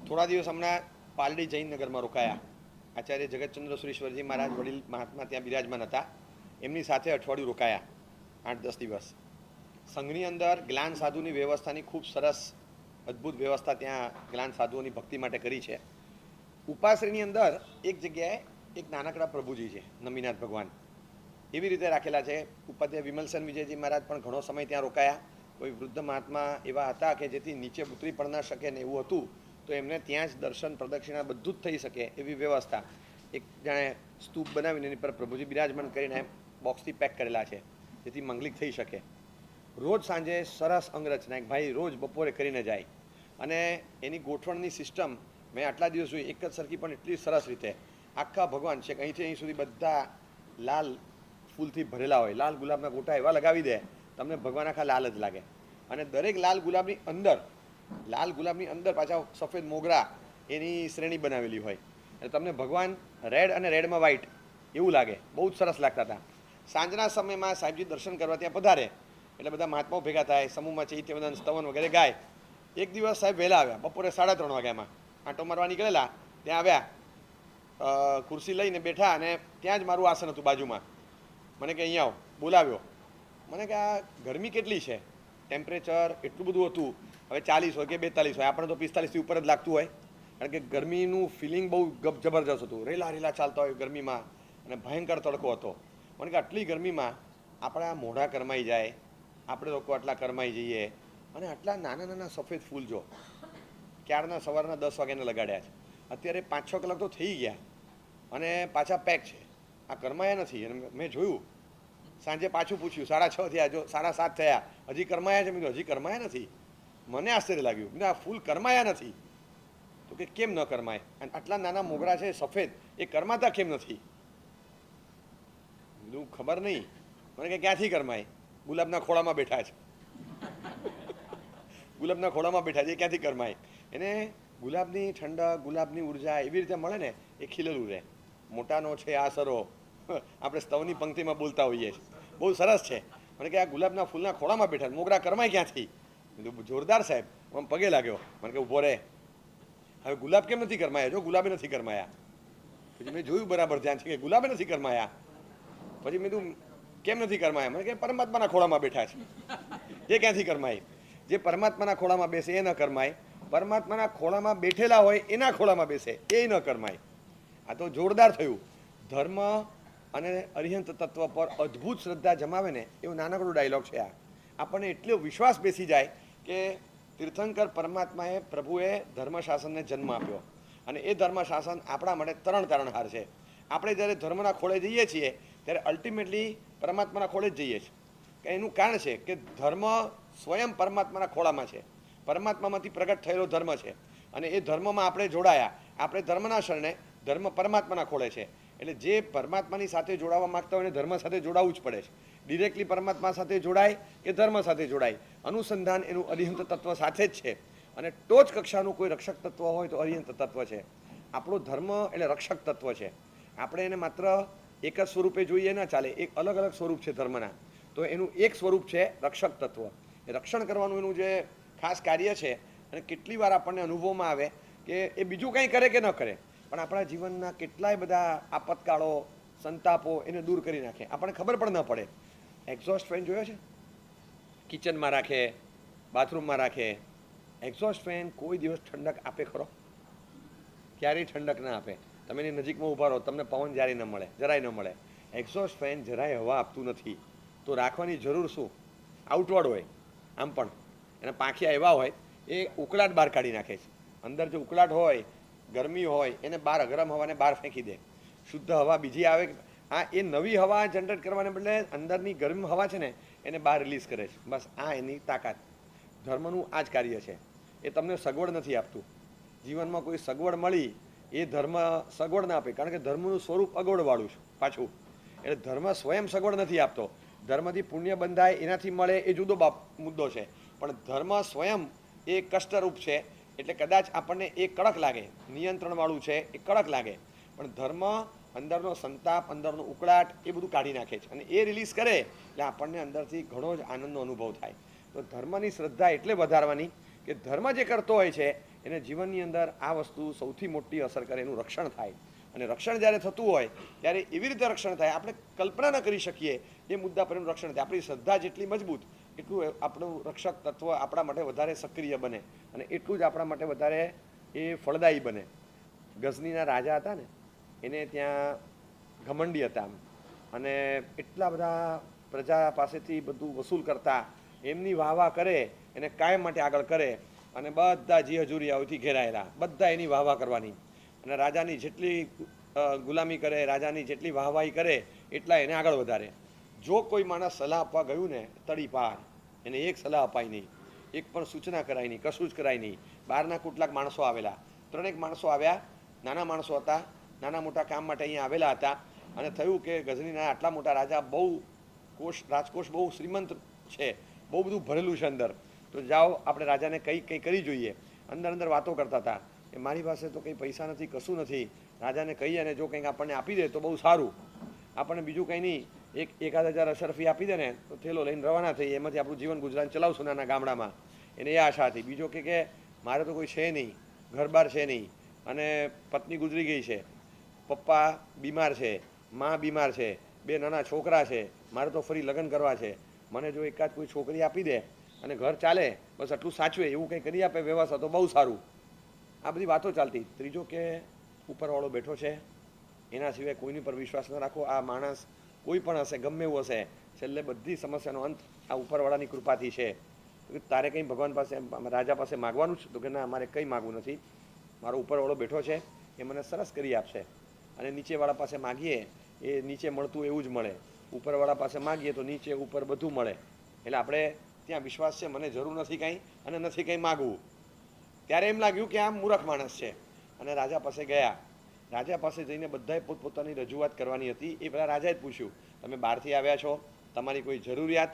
થોડા દિવસ હમણાં પાલડી જૈનનગરમાં રોકાયા. આચાર્ય જગતચંદ્ર સુરેશ્વરજી મહારાજ વડીલ મહાત્મા ત્યાં બિરાજમાન હતા. એમની સાથે અઠવાડિયું રોકાયા, 8-10 દિવસ. સંઘની અંદર જ્ઞાન સાધુની વ્યવસ્થાની ખૂબ સરસ અદ્ભુત વ્યવસ્થા ત્યાં જ્ઞાન સાધુઓની ભક્તિ માટે કરી છે. ઉપાશ્રીની અંદર એક જગ્યાએ એક નાનકડા પ્રભુજી છે, નમીનાથ ભગવાન, એવી રીતે રાખેલા છે. ઉપાધ્યાય વિમલસન વિજયજી મહારાજ પણ ઘણો સમય ત્યાં રોકાયા. કોઈ વૃદ્ધ મહાત્મા એવા હતા કે જેથી નીચે ઉતરી પણ ના શકે ને એવું હતું, તો એમને ત્યાં જ દર્શન પ્રદક્ષિણા બધું જ થઈ શકે એવી વ્યવસ્થા. એક જાણે સ્તૂપ બનાવીને એની પર પ્રભુજી બિરાજમાન કરીને બોક્સથી પેક કરેલા છે, જેથી મંગલિક થઈ શકે. રોજ સાંજે સરસ અંગરચના એક ભાઈ રોજ બપોરે કરીને જાય, અને એની ગોઠવણની સિસ્ટમ મેં આટલા દિવસ જોઈ, એક જ સરખી પણ એટલી સરસ રીતે. આખા ભગવાન છે અહીંથી અહીં સુધી બધા લાલ ફૂલથી ભરેલા હોય, લાલ ગુલાબના ગોટા એવા લગાવી દે તમને ભગવાન આખા લાલ જ લાગે. અને દરેક લાલ ગુલાબની અંદર પાછા સફેદ મોગરા એની શ્રેણી બનાવેલી હોય, એટલે તમને ભગવાન રેડ અને રેડમાં વ્હાઈટ એવું લાગે. બહુ જ સરસ લાગતા હતા. સાંજના સમયમાં સાહેબજી દર્શન કરવા ત્યાં પધારે એટલે બધા મહાત્માઓ ભેગા થાય, સમૂહમાં ચૈત્યવદન સ્તવન વગેરે ગાય. એક દિવસ સાહેબ વહેલા આવ્યા, બપોરે 3:30 વાગ્યામાં આંટો મારવા નીકળેલા. ત્યાં આવ્યા, ખુરશી લઈને બેઠા, અને ત્યાં જ મારું આસન હતું બાજુમાં. મને કે અહીંયા આવો, બોલાવ્યો. મને કે આ ગરમી કેટલી છે, ટેમ્પરેચર એટલું બધું હતું, હવે 40 હોય કે 42 હોય, આપણે તો 45થી ઉપર જ લાગતું હોય, કારણ કે ગરમીનું ફિલિંગ બહુ જબરજસ્ત હતું. રેલા ચાલતા હોય ગરમીમાં, અને ભયંકર તડકો હતો. મને કે આટલી ગરમીમાં આપણા મોઢા કરમાઈ જાય, આપણે લોકો આટલા કરમાઈ જઈએ, અને આટલા નાના નાના સફેદ ફૂલ જો ક્યારના સવારના 10 વાગ્યાને લગાડ્યા છે, અત્યારે 5-6 કલાક તો થઈ ગયા અને પાછા પેક છે. આ કરમાયા નથી. અને મેં જોયું, સાંજે પાછું પૂછ્યું, 6:30 થયા, જો 7:30 થયા, હજી કરમાયા છે? મેં હજી કરમાયા નથી. મને આશ્ચર્ય લાગ્યું, આ ફૂલ કરમાયા નથી. તો કે કેમ ન કરમાય? અને આટલા નાના મોગરા છે સફેદ, એ કરમાતા કેમ નથી? કીધું ખબર નહીં. મને કે ક્યાંથી કરમાય? ગુલાબના ખોળામાં બેઠા છે. ગુલાબના ખોળામાં બેઠા છે, એ ક્યાંથી કરમાય? એને ગુલાબની ઠંડક, ગુલાબની ઉર્જા એવી રીતે મળે ને, એ ખીલેલું રહે. મોટાનો છે આસરો, આપણે સ્તવની પંક્તિમાં બોલતા હોઈએ છીએ, બહુ સરસ છે. મને કે આ ગુલાબના ફૂલના ખોળામાં બેઠા, મોગરા કરમાય ક્યાંથી? કીધું જોરદાર સાહેબ. આમ પગે લાગ્યો. મને કે ઊભો રહે, હવે ગુલાબ કેમ નથી કરમાયા? જો ગુલાબે નથી કરમાયા. પછી મેં જોયું બરાબર ધ્યાનથી કે ગુલાબે નથી કરમાયા. પછી મેં કીધું કેમ નથી કરમાયા? મને કે પરમાત્માના ખોળામાં બેઠા છે, એ ક્યાંથી કરમાય? જે પરમાત્માના ખોળામાં બેસે એ ન કરમાય, પરમાત્માના ખોળામાં બેઠેલા હોય એના ખોળામાં બેસે એ ન કરમાય. આ તો જોરદાર થયું. ધર્મ અને અરિહંત તત્વ પર અદ્ભુત શ્રદ્ધા જમાવે ને એવું નાનકડો ડાયલોગ છે આ. આપણને એટલો વિશ્વાસ બેસી જાય કે તીર્થંકર પરમાત્માએ, પ્રભુએ ધર્મશાસનને જન્મ આપ્યો, અને એ ધર્મશાસન આપણા માટે તારણહાર છે. આપણે જ્યારે ધર્મના ખોળે જઈએ છીએ ત્યારે અલ્ટિમેટલી પરમાત્માના ખોળે જ જઈએ છીએ. એનું કારણ છે કે ધર્મ સ્વયં પરમાત્માના ખોળામાં છે, પરમાત્મામાંથી પ્રગટ થયેલો ધર્મ છે, અને એ ધર્મમાં આપણે જોડાયા. આપણે ધર્મના શરણે, ધર્મ પરમાત્માના ખોળે છે. એટલે જે પરમાત્માની સાથે જોડાવા માગતા હોય એને ધર્મ સાથે જોડાવવું જ પડે છે. ડિરેક્ટલી પરમાત્મા સાથે જોડાય કે ધર્મ સાથે જોડાય, અનુસંધાન એનું અરિહંત તત્વ સાથે જ છે. અને ટોચ કક્ષાનું કોઈ રક્ષક તત્વ હોય તો અરિહંત તત્વ છે. આપણો ધર્મ એટલે રક્ષક તત્વ છે. આપણે એને માત્ર એક જ સ્વરૂપે જોઈએ ના ચાલે, એક અલગ અલગ સ્વરૂપ છે ધર્મના. તો એનું એક સ્વરૂપ છે રક્ષક તત્વ. એ રક્ષણ કરવાનું એનું જે ખાસ કાર્ય છે, અને કેટલી વાર આપણને અનુભવમાં આવે કે એ બીજું કંઈ કરે કે ન કરે, પણ આપણા જીવનના કેટલાય બધા આપતકાળો, સંતાપો એને દૂર કરી નાખે, આપણને ખબર પણ ન પડે. એક્ઝોસ્ટ ફેન જોયો છે? કિચનમાં રાખે, બાથરૂમમાં રાખે. એક્ઝોસ્ટ ફેન કોઈ દિવસ ઠંડક આપે ખરો? ક્યારેય ઠંડક ના આપે. તમે એની નજીકમાં ઊભા રહો, તમને પવન જ્યારે ન મળે, જરાય ન મળે. એક્ઝોસ્ટ ફેન જરાય હવા આપતું નથી, તો રાખવાની જરૂર શું? આઉટવર્ડ હોય આમ પણ, એના પાંખિયા એવા હોય એ ઉકળાટ બહાર કાઢી નાખે છે. અંદર જે ઉકળાટ હોય, ગરમી હોય, એને બહાર, ગરમ હવાને બહાર ફેંકી દે. શુદ્ધ હવા બીજી આવે. આ એ નવી હવા જનરેટ કરવાને બદલે અંદરની ગરમ હવા છે ને એને બહાર રિલીઝ કરે છે. બસ આ એની તાકાત. ધર્મનું આ જ કાર્ય છે. એ તમને સગવડ નથી આપતું. જીવનમાં કોઈ સગવડ મળી, એ ધર્મ સગવડ ના આપે, કારણ કે ધર્મનું સ્વરૂપ અગવડવાળું છે પાછું. એટલે ધર્મ સ્વયં સગવડ નથી આપતો. ધર્મથી પુણ્ય બંધાય, એનાથી મળે, એ જુદો મુદ્દો છે. પણ ધર્મ સ્વયં એ કષ્ટરૂપ છે. એટલે કદાચ આપણને એ કડક લાગે, નિયંત્રણવાળું છે, એ કડક લાગે, પણ ધર્મ અંદરનો સંતાપ, અંદરનો ઉકળાટ એ બધું કાઢી નાખે છે. અને એ રિલીઝ કરે એટલે આપણને અંદરથી ઘણો જ આનંદનો અનુભવ થાય. તો ધર્મની શ્રદ્ધા એટલે વધારવાની કે કે ધર્મ જે કરતો હોય છે એને જીવનની અંદર આ વસ્તુ સૌથી મોટી અસર કરે, એનું રક્ષણ થાય. અને રક્ષણ જ્યારે થતું હોય ત્યારે એવી રીતે રક્ષણ થાય આપણે કલ્પના ન કરી શકીએ એ મુદ્દા પર એનું રક્ષણ થાય. આપણી શ્રદ્ધા જેટલી મજબૂત એટલું આપણું રક્ષક તત્વ આપણા માટે વધારે સક્રિય બને અને એટલું જ આપણા માટે વધારે એ ફળદાયી બને. ગઝનીના રાજા હતા ને, એને ત્યાં ઘમંડી હતા અને એટલા બધા પ્રજા પાસેથી બધું વસૂલ કરતા, એમની વાહ કરે, એને કાયમ માટે આગળ કરે અને બધા જી હજુરિયાઓથી ઘેરાયેલા, બધા એની વાહ કરવાની અને રાજાની જેટલી ગુલામી કરે, રાજાની જેટલી વાહવાહી કરે એટલા એને આગળ વધારે. જો કોઈ માણસ સલાહ આપવા ગયું ને તડી પાર, એને એક સલાહ અપાય નહીં, એક પણ સૂચના કરાય નહીં, કશું જ કરાય નહીં. બહારના કેટલાક માણસો આવેલા, 3 માણસો આવ્યા, નાના માણસો હતા, નાના મોટા કામ માટે અહીંયા આવેલા હતા અને થયું કે ગઝનીના આટલા મોટા રાજા બહુ રાજકોષ બહુ શ્રીમંત છે, બહુ બધું ભરેલું છે અંદર, તો જાઓ આપણે રાજાને કંઈ કરી જોઈએ. અંદર વાતો કરતા હતા કે મારી પાસે તો કંઈ પૈસા નથી, કશું નથી, રાજાને કહીએ અને જો કંઈક આપણને આપી દે તો બહુ સારું, આપણને બીજું કંઈ નહીં, 1,000 અશરફી આપી દે ને તો થેલો લઈને રવાના થઈ, એમાંથી આપણું જીવન ગુજરાન ચલાવશું નાના ગામડામાં. એને એ આશા હતી. બીજો કે મારે તો કોઈ છે નહીં, ઘરબાર છે નહીં અને પત્ની ગુજરી ગઈ છે, પપ્પા બીમાર છે, મા બીમાર છે, 2 નાના છોકરા છે, મારે તો ફરી લગ્ન કરવા છે, મને જો એકાદ કોઈ છોકરી આપી દે અને ઘર ચાલે, બસ આટલું સાચવે એવું કંઈ કરી આપે વ્યવસ્થા તો બહુ સારું. આ બધી વાતો ચાલતી. ત્રીજો કે ઉપરવાળો બેઠો છે, એના સિવાય કોઈની પર વિશ્વાસ ન રાખો. આ માણસ કોઈ પણ હશે, ગમે એવું હશે, છેલ્લે બધી સમસ્યાનો અંત આ ઉપરવાળાની કૃપાથી છે. તારે કંઈ ભગવાન પાસે, રાજા પાસે માગવાનું છે? તો કે ના, મારે કંઈ માગવું નથી, મારો ઉપરવાળો બેઠો છે, એ મને સરસ કરી આપશે. અને નીચેવાળા પાસે માગીએ એ નીચે મળતું એવું જ મળે, ઉપરવાળા પાસે માગીએ તો નીચે ઉપર બધું મળે. એટલે આપણે ત્યાં વિશ્વાસ છે, મને જરૂર નથી કાંઈ અને નથી કંઈ માગવું. ત્યારે એમ લાગ્યું કે આ મૂર્ખ માણસ છે અને રાજા પાસે ગયા. રાજા પાસે જઈને બધાએ પોતપોતાની રજૂઆત કરવાની હતી. એ પહેલાં રાજાએ જ પૂછ્યું, તમે બહારથી આવ્યા છો, તમારી કોઈ જરૂરિયાત?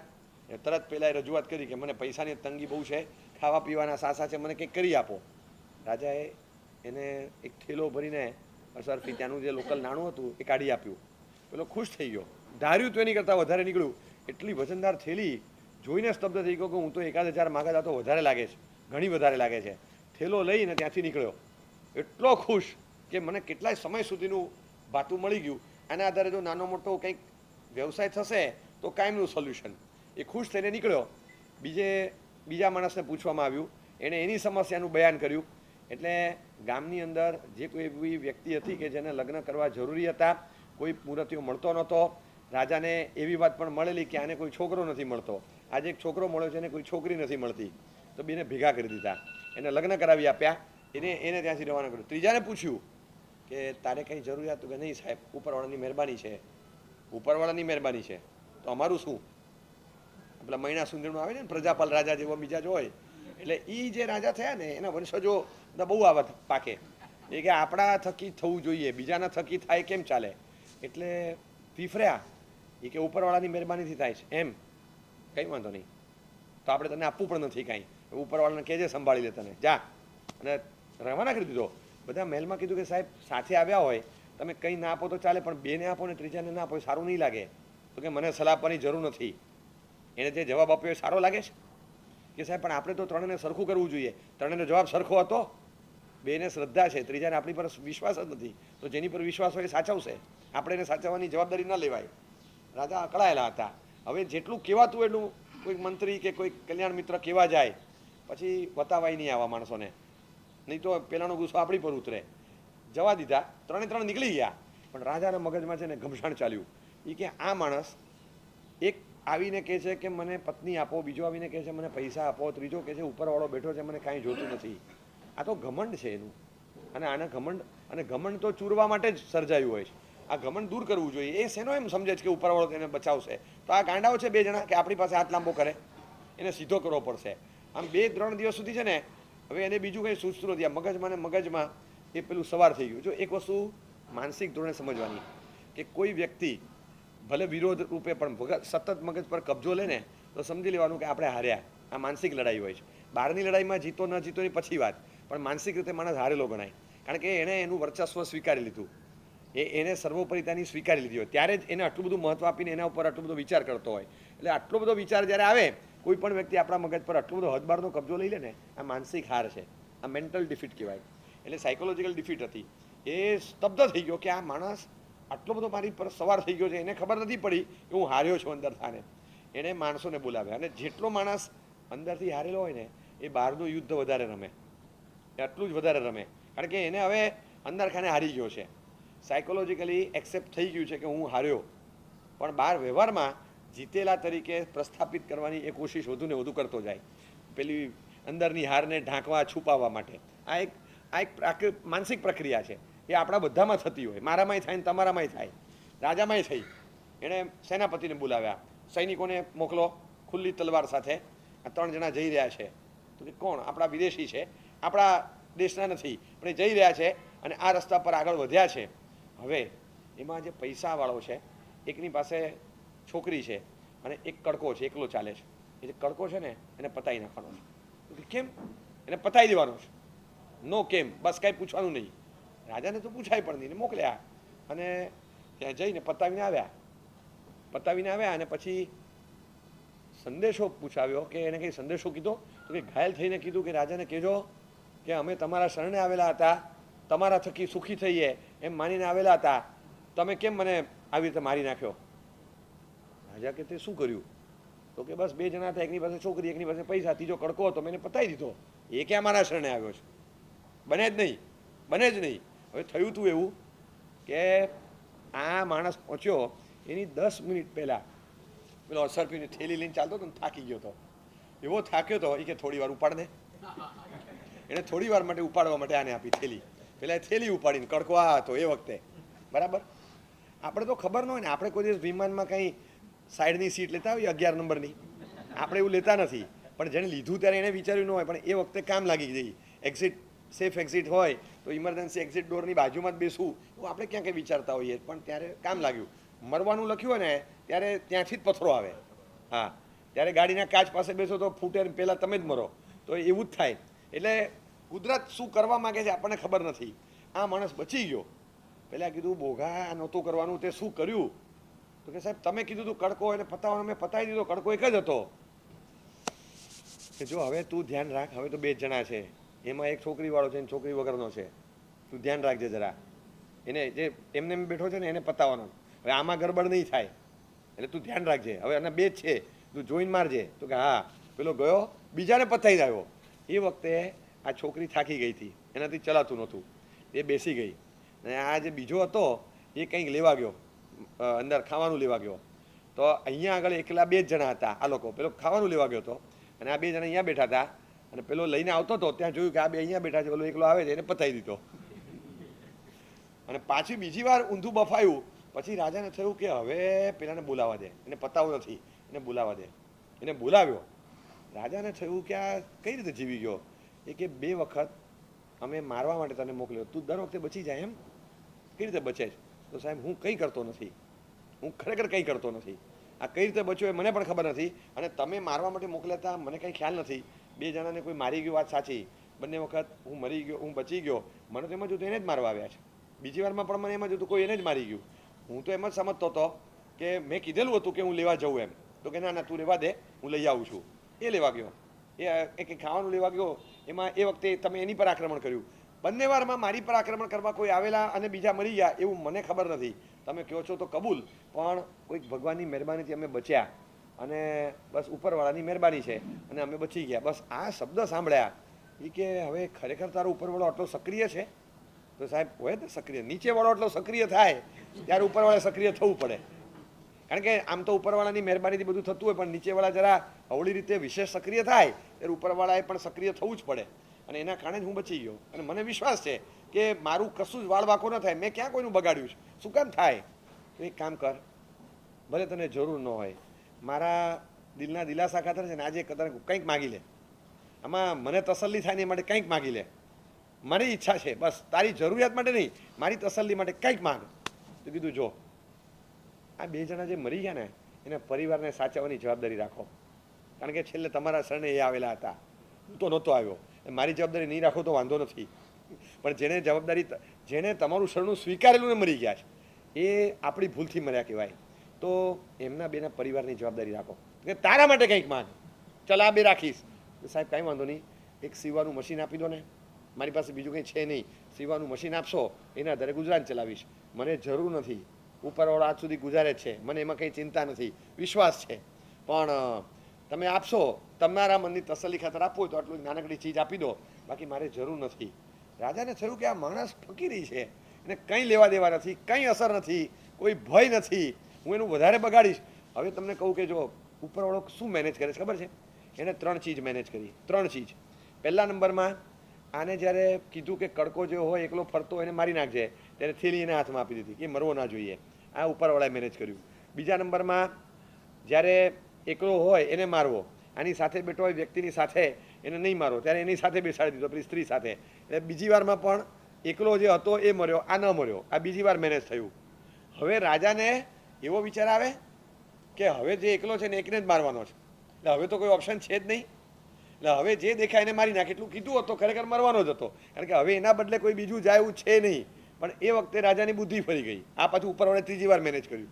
તરત પહેલાં એ રજૂઆત કરી કે મને પૈસાની તંગી બહુ છે, ખાવા પીવાના સાસા છે, મને કંઈક કરી આપો. રાજાએ એને એક થેલો ભરીને અશરફી ત્યાંનું જે લોકલ નાણું હતું એ કાઢી આપ્યું. પેલો ખુશ થઈ ગયો, ધાર્યું તો એની કરતાં વધારે નીકળ્યું. એટલી વજનદાર થેલી જોઈને સ્તબ્ધ થઈ ગયો કે હું તો 1,000 માગા તો વધારે લાગે છે, ઘણી વધારે લાગે છે. થેલો લઈને ત્યાંથી નીકળ્યો, એટલો ખુશ કે મને કેટલાય સમય સુધીનું ભાતું મળી ગયું. આના આધારે જો નાનો મોટો કંઈક વ્યવસાય થશે તો કાયમનું સોલ્યુશન. એ ખુશ થઈને નીકળ્યો. બીજા માણસને પૂછવામાં આવ્યું, એણે એની સમસ્યાનું બયાન કર્યું. એટલે ગામની અંદર જે કોઈ એવી વ્યક્તિ હતી કે જેને લગ્ન કરવા જરૂરી હતા, કોઈ મુહૂર્તિઓ મળતો નહોતો, રાજાને એવી વાત પણ મળેલી કે આને કોઈ છોકરો નથી મળતો, આજે એક છોકરો મળ્યો છે, એને કોઈ છોકરી નથી મળતી, તો બેને ભેગા કરી દીધા, એને લગ્ન કરાવી આપ્યા, એને ત્યાંથી રવાના કર્યું. ત્રીજાને પૂછ્યું કે તારે કંઈ જરૂરિયાત? તો કે નહીં સાહેબ, ઉપરવાળાની મહેરબાની છે, ઉપરવાળાની મહેરબાની છે, તો અમારું શું? પેલા મહિના સુંદરનું આવે ને પ્રજાપાલ રાજા જેવો બીજા જ હોય. એટલે એ જે રાજા થયા ને એના વંશજો બહુ આવા પાકે, એ કે આપણા થકી થવું જોઈએ, બીજાના થકી થાય કેમ ચાલે? એટલે પીફર્યા એ કે ઉપરવાળાની મહેરબાનીથી થાય છે, એમ કંઈ વાંધો નહીં, તો આપણે તને આપવું પણ નથી કાંઈ, ઉપરવાળાને કહેજે સંભાળી લે તને, જા. અને રવાના કરી દીધો. બધા મહેલમાં કીધું કે સાહેબ સાથે આવ્યા હોય, તમે કંઈ ના આપો તો ચાલે, પણ 2ને આપો ને ત્રીજાને ના આપો, સારું નહીં લાગે. તો કે મને સલાહ આપવાની જરૂર નથી. એને જે જવાબ આપ્યો એ સારો લાગે છે કે સાહેબ પણ આપણે તો 3ને સરખું કરવું જોઈએ. 3નો જવાબ સરખો હતો. 2ને શ્રદ્ધા છે, ત્રીજાને આપણી પર વિશ્વાસ જ નથી, તો જેની પર વિશ્વાસ હોય એ સાચવશે, આપણે એને સાચવવાની જવાબદારી ન લેવાય. રાજા અકળાયેલા હતા. હવે જેટલું કહેવાતું એટલું કોઈ મંત્રી કે કોઈ કલ્યાણ મિત્ર કહેવા જાય પછી વતાવાય નહીં આવા માણસોને, નહીં તો પેલાનો ગુસ્સો આપણી પર ઉતરે. જવા દીધા. 3 નીકળી ગયા. પણ રાજાના મગજમાં છે ને ઘમસાણ ચાલ્યું. એ કે આ માણસ એક આવીને કહે છે કે મને પત્ની આપો, બીજો આવીને કહે છે મને પૈસા આપો, ત્રીજો કહે છે ઉપરવાળો બેઠો છે મને કાંઈ જોતું નથી. આ તો ઘમંડ છે એનું. અને આના ઘમંડ તો ચૂરવા માટે જ સર્જાયું હોય છે. આ ઘમંડ દૂર કરવું જોઈએ. એ શેનો એમ સમજે છે કે ઉપરવાળો તેને બચાવશે? તો આ ગાંડાઓ છે 2 જણા કે આપણી પાસે હાથ લાંબો કરે, એને સીધો કરવો પડશે. આમ 2-3 દિવસ સુધી છે ને હવે એને બીજું કંઈ સૂચતું નથી. આ મગજમાં એ પેલું સવાર થઈ ગયું. જો એક વસ્તુ માનસિક ધોરણે સમજવાની કે કોઈ વ્યક્તિ ભલે વિરોધ રૂપે પણ સતત મગજ પર કબજો લે ને તો સમજી લેવાનું કે આપણે હાર્યા. આ માનસિક લડાઈ હોય છે. બહારની લડાઈમાં જીતો ન જીતો એ પછી વાત, પણ માનસિક રીતે માણસ હારેલો ગણાય. કારણ કે એણે એનું વર્ચસ્વ સ્વીકારી લીધું, એને સર્વોપરિતાની સ્વીકારી લીધી હોય ત્યારે જ એને આટલું બધું મહત્વ આપીને એના ઉપર આટલું બધો વિચાર કરતો હોય. એટલે આટલો બધો વિચાર જ્યારે આવે, કોઈ પણ વ્યક્તિ આપણા મગજ પર આટલો બધો હદબારનો કબજો લઈ લે ને, આ માનસિક હાર છે, આ મેન્ટલ ડિફીટ કહેવાય. એટલે સાયકોલોજીકલ ડિફીટ હતી. એ સ્તબ્ધ થઈ ગયો કે આ માણસ આટલો બધો મારી પર સવાર થઈ ગયો છે, એને ખબર નથી પડી કે હું હાર્યો છું અંદર થાને. એણે માણસોને બોલાવ્યા, અને જેટલો માણસ અંદરથી હારેલો હોય ને એ બહારનું યુદ્ધ વધારે રમે, એટલું જ વધારે રમે, કારણ કે એને હવે અંદર ખાને હારી ગયો છે. સાયકોલોજીકલી એક્સેપ્ટ થઈ ગયું છે કે હું હાર્યો, પણ બહાર વ્યવહારમાં જીતેલા તરીકે પ્રસ્થાપિત કરવાની એ કોશિશ વધુ ને વધુ કરતો જાય, પેલી અંદરની હારને ઢાંકવા છુપાવવા માટે. આ એક માનસિક પ્રક્રિયા છે, એ આપણા બધામાં થતી હોય. મારામાંય થાય ને તમારામાંય થાય. રાજામાંય થઈ. એણે સેનાપતિને બોલાવ્યા, સૈનિકોને મોકલો ખુલ્લી તલવાર સાથે, આ 3 જણા જઈ રહ્યા છે. તો કે કોણ? આપણા વિદેશી છે, આપણા દેશના નથી, પણ એ જઈ રહ્યા છે અને આ રસ્તા પર આગળ વધ્યા છે. હવે એમાં જે પૈસાવાળો છે, એકની પાસે છોકરી છે અને એક કડકો છે, એકલો ચાલે છે. એ જે કડકો છે ને એને પતાવી નાખવાનો છે. કેમ? એને પતાવી દેવાનો છે. નો કેમ, બસ કાંઈ પૂછવાનું નહીં. રાજાને તો પૂછાય પણ નહીં, મોકલ્યા અને ત્યાં જઈને પતાવીને આવ્યા. અને પછી સંદેશો પૂછાવ્યો કે એને કંઈ સંદેશો કીધો? તો કે ઘાયલ થઈને કીધું કે રાજાને કહેજો કે અમે તમારા શરણે આવેલા હતા, તમારા થકી સુખી થઈએ એમ માનીને આવેલા હતા, તમે કેમ મને આવી રીતે મારી નાખ્યો? રાજા કે તે શું કર્યું? તો કે બસ 2 જણા હતા, એકની પાસે છોકરી, એકની પાસે પૈસા, ત્રીજો કડકો હતો, મેં એને પતાવી દીધો. એ ક્યાં મારા શરણે આવ્યો છે? બને જ નહીં. હવે થયું હતું એવું કે આ માણસ પહોંચ્યો એની 10 મિનિટ પહેલાં પેલો અસરપીની થેલી લઈને ચાલતો હતો ને, થાકી ગયો હતો. એવો થાક્યો હતો એ કે થોડી વાર ઉપાડ દે. એણે થોડી વાર માટે ઉપાડવા માટે આને આપી થેલી. પેલા થેલી ઉપાડીને કડકો આ હતો એ વખતે, બરાબર. આપણે તો ખબર ન હોય ને, આપણે કોઈ દિવસ વિમાનમાં કંઈ સાઈડની સીટ લેતા હોઈએ 11 નંબરની, આપણે એવું લેતા નથી. પણ જેને લીધું ત્યારે એને વિચાર્યું ન હોય, પણ એ વખતે કામ લાગી જાય. એક્ઝિટ, સેફ એક્ઝિટ હોય તો ઇમરજન્સી એક્ઝિટ ડોરની બાજુમાં જ બેસવું, એવું આપણે ક્યાં કંઈ વિચારતા હોઈએ, પણ ત્યારે કામ લાગ્યું. મરવાનું લખ્યું હોય ને ત્યારે ત્યાંથી જ પથરો આવે. હા, ત્યારે ગાડીના કાચ પાસે બેસો તો ફૂટે ને પહેલાં તમે જ મરો, તો એવું જ થાય. એટલે કુદરત શું કરવા માગે છે આપણને ખબર નથી. આ માણસ બચી ગયો. પહેલાં કીધું બોઘા નહોતું કરવાનું, તે શું કર્યું? તો કે સાહેબ તમે કીધું તું કડકો એને પતાવવાનો, મેં પતાવી દીધો. કડકો એક જ હતો. કે જો હવે તું ધ્યાન રાખ, હવે તો 2 જણા છે, એમાં એક છોકરીવાળો છે ને છોકરી વગરનો છે. તું ધ્યાન રાખજે જરા. એને જે એમને બેઠો છે ને એને પતાવવાનો. હવે આમાં ગડબડ નહીં થાય, એટલે તું ધ્યાન રાખજે. હવે અને 2 જ છે, તું જોઈને મારજે. તો કે હા. પેલો ગયો, બીજાને પતાવી આવ્યો. એ વખતે આ છોકરી થાકી ગઈ હતી, એનાથી ચલાતું નહોતું, એ બેસી ગઈ. અને આ જે બીજો હતો એ કંઈક લેવા ગયો, અંદર ખાવાનું લેવા ગયો. તો અહીંયા આગળ એકલા 2 જ જણા હતા આ લોકો. પેલો ખાવાનું લેવા ગયો હતો અને આ 2 જણા અહીંયા બેઠા હતા. અને પેલો લઈને આવતો હતો, ત્યાં જોયું કે આ 2 અહીંયા બેઠા છે, પેલો એકલો આવે છે, એને પતાવી દીધો. અને પાછી બીજી વાર ઊંધું બફાયું. પછી રાજાને થયું કે હવે પેલાને બોલાવા દે, એને પતાવું નથી, એને બોલાવા દે. એને બોલાવ્યો. રાજાને થયું કે આ કઈ રીતે જીવી ગયો? એ કે 2 વખત અમે મારવા માટે તને મોકલ્યો, તું દર વખતે બચી જાય એમ? કઈ રીતે બચે છે? તો સાહેબ હું કંઈ કરતો નથી, હું ખરેખર કંઈ કરતો નથી. આ કઈ રીતે બચ્યો એ મને પણ ખબર નથી, અને તમે મારવા માટે મોકલ્યા હતા મને કંઈ ખ્યાલ નથી. 2 જણાને કોઈ મારી ગયું, વાત સાચી. બંને વખત હું મરી ગયો, હું બચી ગયો. મને તો એમ જ હતું એને જ મારવા આવ્યા છે. બીજી વારમાં પણ મને એમ જ હતું કોઈ એને જ મારી ગયું. હું તો એમ જ સમજતો હતો કે મેં કીધેલું હતું કે હું લેવા જઉં એમ. તો કે ના ના તું લેવા દે, હું લઈ આવું છું. એ લેવા ગયો, એ ખાવાનું લેવા ગયો. એમાં એ વખતે તમે એની પર આક્રમણ કર્યું. બંને વારમાં મારી પર આક્રમણ કરવા કોઈ આવેલા અને બીજા મરી ગયા એવું મને ખબર નથી. તમે કહો છો તો કબૂલ, પણ કોઈક ભગવાનની મહેરબાનીથી અમે બચ્યા, અને બસ ઉપરવાળાની મહેરબાની છે અને અમે બચી ગયા. બસ આ શબ્દ સાંભળ્યા એ કે હવે ખરેખર તારો ઉપરવાળો આટલો સક્રિય છે? તો સાહેબ હોય ને સક્રિય, નીચેવાળો આટલો સક્રિય થાય ત્યારે ઉપરવાળા સક્રિય થવું પડે. કારણ કે આમ તો ઉપરવાળાની મહેરબાનીથી બધું થતું હોય, પણ નીચેવાળા જરા અવળી રીતે વિશેષ સક્રિય થાય ત્યારે ઉપરવાળાએ પણ સક્રિય થવું જ પડે. અને એના કારણે જ હું બચી ગયો. અને મને વિશ્વાસ છે કે મારું કશું જ વાળ વાંકો ન થાય. મેં ક્યાં કોઈનું બગાડ્યું છે? શું કામ થાય? તો એક કામ કર, ભલે તને જરૂર ન હોય, મારા દિલના દિલાસા ખાતર છે ને આજે કદાચ કંઈક માગી લે. આમાં મને તસલ્લી થાય ને એ માટે કંઈક માગી લે. મારી ઈચ્છા છે, બસ તારી જરૂરિયાત માટે નહીં, મારી તસલ્લી માટે કંઈક માગ. તો કીધું જો આ 2 જણા જે મરી ગયા ને એના પરિવારને સાચવવાની જવાબદારી રાખો. કારણ કે છેલ્લે તમારા શરણે એ આવેલા હતા, હું તો નહોતો આવ્યો. મારી જવાબદારી નહીં રાખો તો વાંધો નથી, પણ જેને જવાબદારી, જેણે તમારું શરણું સ્વીકારેલું ને મરી ગયા છે એ આપણી ભૂલથી મર્યા કહેવાય. તો તો એમના બેના પરિવારની જવાબદારી રાખો કે તારા માટે કંઈક માંગ, ચાલ આ બે રાખીશ. સાહેબ કાંઈ વાંધો નહીં, એક સીવાનું મશીન આપી દો ને, મારી પાસે બીજું કંઈ છે નહીં, સીવાનું મશીન આપશો એના આધારે ગુજરાન ચલાવીશ, મને જરૂર નથી, ઉપરવાળો આજ સુધી ગુજારે જ છે, મને એમાં કંઈ ચિંતા નથી, વિશ્વાસ છે, પણ તમે આપશો, તમારા મનની તસલ્લી ખાતર આપવું હોય તો આટલું નાનકડી ચીજ આપી દો, બાકી મારે જરૂર નથી. રાજાને થયું કે આ માણસ ફકીરી છે, એને કંઈ લેવા દેવા નથી, કંઈ અસર નથી, કોઈ ભય નથી, હું એનું વધારે બગાડીશ. હવે તમને કહું કે જો ઉપરવાળો શું મેનેજ કરે છે ખબર છે? એને 3 ચીજ મેનેજ કરી, 3 ચીજ. પહેલા નંબરમાં આને જ્યારે કીધું કે કડકો જેવો હોય એકલો ફરતો એને મારી નાખજે, ત્યારે થેલી એને હાથમાં આપી દીધી કે મરવો ના જોઈએ, આ ઉપરવાળાએ મેનેજ કર્યું. બીજા નંબરમાં જ્યારે એકલો હોય એને મારવો, આની સાથે બેઠો હોય વ્યક્તિની સાથે એને નહીં મારો, ત્યારે એની સાથે બેસાડી દીધો, પેલી સ્ત્રી સાથે. એટલે બીજી વારમાં પણ એકલો જે હતો એ મર્યો, આ ન મર્યો, આ બીજી વાર મેનેજ થયું. હવે રાજાને એવો વિચાર આવે કે હવે જે એકલો છે ને એકને જ મારવાનો છે, એટલે હવે તો કોઈ ઓપ્શન છે જ નહીં, એટલે હવે જે દેખાય એને મારી નાખે. એટલું કીધું હતો ખરેખર મરવાનો જ હતો, કારણ કે હવે એના બદલે કોઈ બીજું જાય એવું છે નહીં. પણ એ વખતે રાજાની બુદ્ધિ ફરી ગઈ. આ પાછું ઉપરવાળે 3જી વાર મેનેજ કર્યું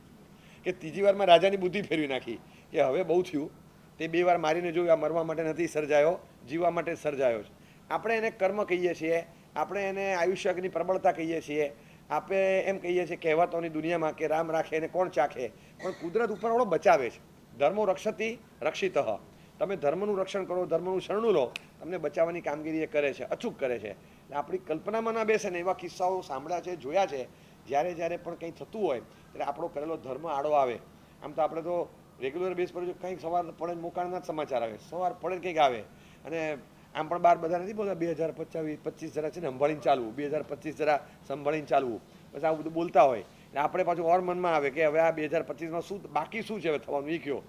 કે 3જી વારમાં રાજાની બુદ્ધિ ફેરવી નાખી કે હવે બહુ થયું, તે 2 વાર મારીને જોયું, આ મરવા માટે નથી સર્જાયો, જીવવા માટે સર્જાયો છે. આપણે એને કર્મ કહીએ છીએ, આપણે એને આયુષ્યની પ્રબળતા કહીએ છીએ, આપણે એમ કહીએ છીએ કહેવતોની દુનિયામાં કે રામ રાખે એને કોણ ચાખે, પણ કુદરત ઉપરવાળો બચાવે છે. ધર્મો રક્ષતી રક્ષિતઃ. તમે ધર્મનું રક્ષણ કરો, ધર્મનું શરણું લો, તમને બચાવવાની કામગીરી એ કરે છે, અચૂક કરે છે. એટલે આપણી કલ્પનામાં ના બેસે ને એવા કિસ્સાઓ સાંભળ્યા છે, જોયા છે. જ્યારે પણ કંઈ થતું હોય ત્યારે આપણો કરેલો ધર્મ આડો આવે. આમ તો આપણે તો રેગ્યુલર બેઝ પર જો કંઈક સવાર પડે મોકાળના જ સમાચાર આવે, સવાર પડે કંઈક આવે. અને આમ પણ બહાર બધા નથી બોલતા 2025 જરા છે ને સંભાળીને ચાલવું, 2025 જરા સંભાળીને ચાલવું, બસ આવું બધું બોલતા હોય. એટલે આપણે પાછું ઓર મનમાં આવે કે હવે આ 2025માં શું બાકી શું છે હવે થવાનું એ કયો.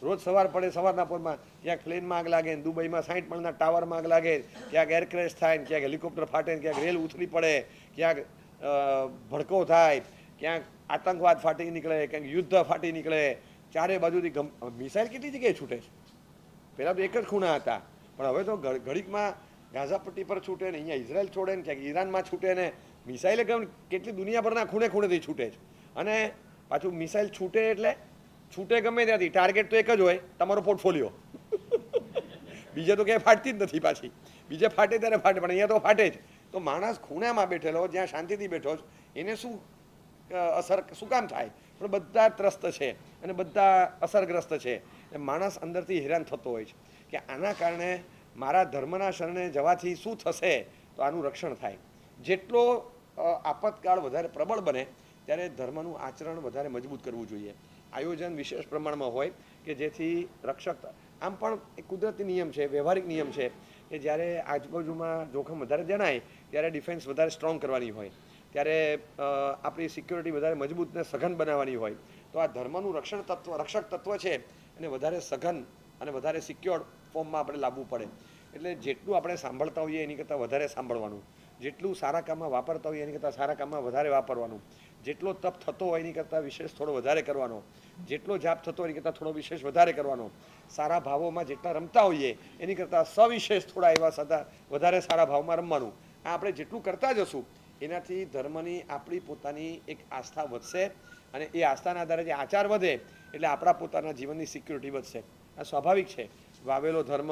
રોજ સવાર પડે, સવારના પોરમાં ક્યાંક પ્લેનમાં આગ લાગે ને, દુબઈમાં 60 માળના ટાવરમાં આગ લાગે, ક્યાંક એર ક્રેશ થાય ને, ક્યાંક હેલિકોપ્ટર ફાટે ને, ક્યાંક રેલ ઉથલી પડે, ક્યાંક ભડકો થાય, ક્યાંક આતંકવાદ ફાટી નીકળે, ક્યાંક યુદ્ધ ફાટી નીકળે. ચારે બાજુથી મિસાઇલ કેટલી જગ્યાએ છૂટે છે. પહેલાં તો એક જ ખૂણા હતા, પણ હવે તો ઘડીકમાં ગાઝા પટ્ટી પર છૂટે ને, અહીંયા ઇઝરાયલ છોડે ને, ક્યાંક ઈરાનમાં છૂટે ને, મિસાઇલે કેટલી દુનિયાભરના ખૂણે ખૂણેથી છૂટે છે. અને પાછું મિસાઇલ છૂટે એટલે છૂટે ગમે ત્યાંથી, ટાર્ગેટ તો એક જ હોય, તમારો પોર્ટફોલિયો. બીજે તો ક્યાંય ફાટતી જ નથી પાછી, બીજે ફાટે ત્યારે ફાટે, પણ અહીંયા તો ફાટે જ. તો માણસ ખૂણામાં બેઠેલો, જ્યાં શાંતિથી બેઠો છે, એને શું અસર શું કામ થાય? પણ બધા ત્રસ્ત છે અને બધા અસરગ્રસ્ત છે. માણસ અંદરથી હેરાન થતો હોય છે કે આના કારણે મારા ધર્મના શરણે જવાથી શું થશે, તો આનું રક્ષણ થાય. જેટલો આપતકાળ વધારે પ્રબળ બને ત્યારે ધર્મનું આચરણ વધારે મજબૂત કરવું જોઈએ. આયોજન વિશેષ પ્રમાણમાં હોય કે જેથી રક્ષક. આમ પણ એક કુદરતી નિયમ છે, વ્યવહારિક નિયમ છે કે જ્યારે આજુબાજુમાં જોખમ વધારે જણાય ત્યારે ડિફેન્સ વધારે સ્ટ્રોંગ કરવાની હોય, ત્યારે આપણી સિક્યોરિટી વધારે મજબૂત ને સઘન બનાવવાની હોય. તો આ ધર્મનું રક્ષક તત્વ છે એને વધારે સઘન અને વધારે સિક્યોર્ડ ફોર્મમાં આપણે લાવવું પડે. એટલે જેટલું આપણે સાંભળતા હોઈએ એની કરતાં વધારે સાંભળવાનું, જેટલું સારા કામમાં વાપરતા હોઈએ એની કરતાં સારા કામમાં વધારે વાપરવાનું, જેટલો તપ થતો હોય એની કરતાં વિશેષ થોડો વધારે કરવાનો, જેટલો જાપ થતો હોય એની કરતાં થોડો વિશેષ વધારે કરવાનો, સારા ભાવોમાં જેટલા રમતા હોઈએ એની કરતાં સવિશેષ થોડા એવા સદા વધારે સારા ભાવમાં રમવાનું. આ આપણે જેટલું કરતા જશું એનાથી ધર્મની આપણી પોતાની એક આસ્થા વધશે, અને એ આસ્થાના આધારે જે આચાર વધે એટલે આપણા પોતાના જીવનની સિક્યુરિટી વધશે. આ સ્વાભાવિક છે. વાવેલો ધર્મ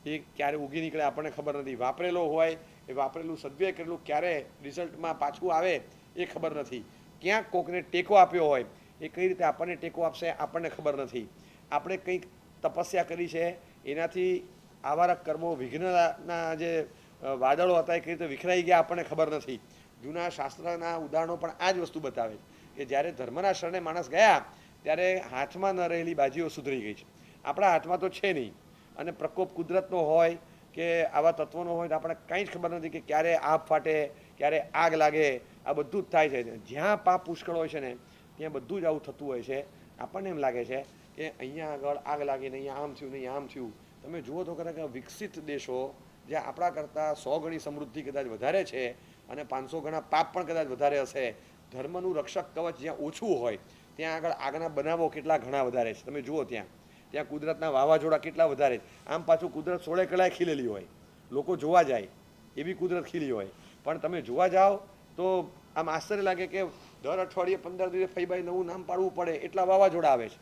એ ક્યારે ઉગી નીકળે આપણને ખબર નથી, વાપરેલો હોય એ વાપરેલું સદવ્યય કરેલું ક્યારે રિઝલ્ટમાં પાછું આવે એ ખબર નથી, ક્યાંક કોકને ટેકો આપ્યો હોય એ કઈ રીતે આપણને ટેકો આપશે આપણને ખબર નથી, આપણે કંઈક તપસ્યા કરી છે એનાથી આવારા કર્મો વિઘ્નના જે વાદળો હતા એ કઈ રીતે વિખરાઈ ગયા આપણને ખબર નથી. જૂના શાસ્ત્રના ઉદાહરણો પણ આ જ વસ્તુ બતાવે કે જ્યારે ધર્મના શરણે માણસ ગયા ત્યારે હાથમાં ન રહેલી બાજીઓ સુધરી ગઈ છે. આપણા હાથમાં તો છે નહીં, અને પ્રકોપ કુદરતનો હોય કે આવા તત્વોનો હોય તો આપણે કંઈ જ ખબર નથી કે ક્યારે આગ ફાટે, ક્યારે આગ લાગે. આ બધું જ થાય છે. જ્યાં પાપ પુષ્કળ હોય છે ને ત્યાં બધું જ આવું થતું હોય છે. આપણને એમ લાગે છે કે અહીંયા આગળ આગ લાગીને અહીંયા આમ થયું ને અહીંયા આમ થયું. તમે જુઓ તો કદાચ વિકસિત દેશો જ્યાં આપણા કરતાં 100 ગણી સમૃદ્ધિ કદાચ વધારે છે અને 500 ગણા પાપ પણ કદાચ વધારે હશે, ધર્મનું રક્ષક કવચ જ્યાં ઓછું હોય ત્યાં આગળ આગના બનાવો કેટલા ઘણા વધારે છે. તમે જુઓ ત્યાં કુદરતના વાવાઝોડા કેટલા વધારે. આમ પાછું કુદરત 16 કળાએ ખીલેલી હોય, લોકો જોવા જાય એવી કુદરત ખીલી હોય, પણ તમે જોવા જાઓ તો આમ આશ્ચર્ય લાગે કે દર અઠવાડિયે 15 દિવસે ફઈબાઈ નવું નામ પાડવું પડે એટલા વાવાઝોડા આવે છે.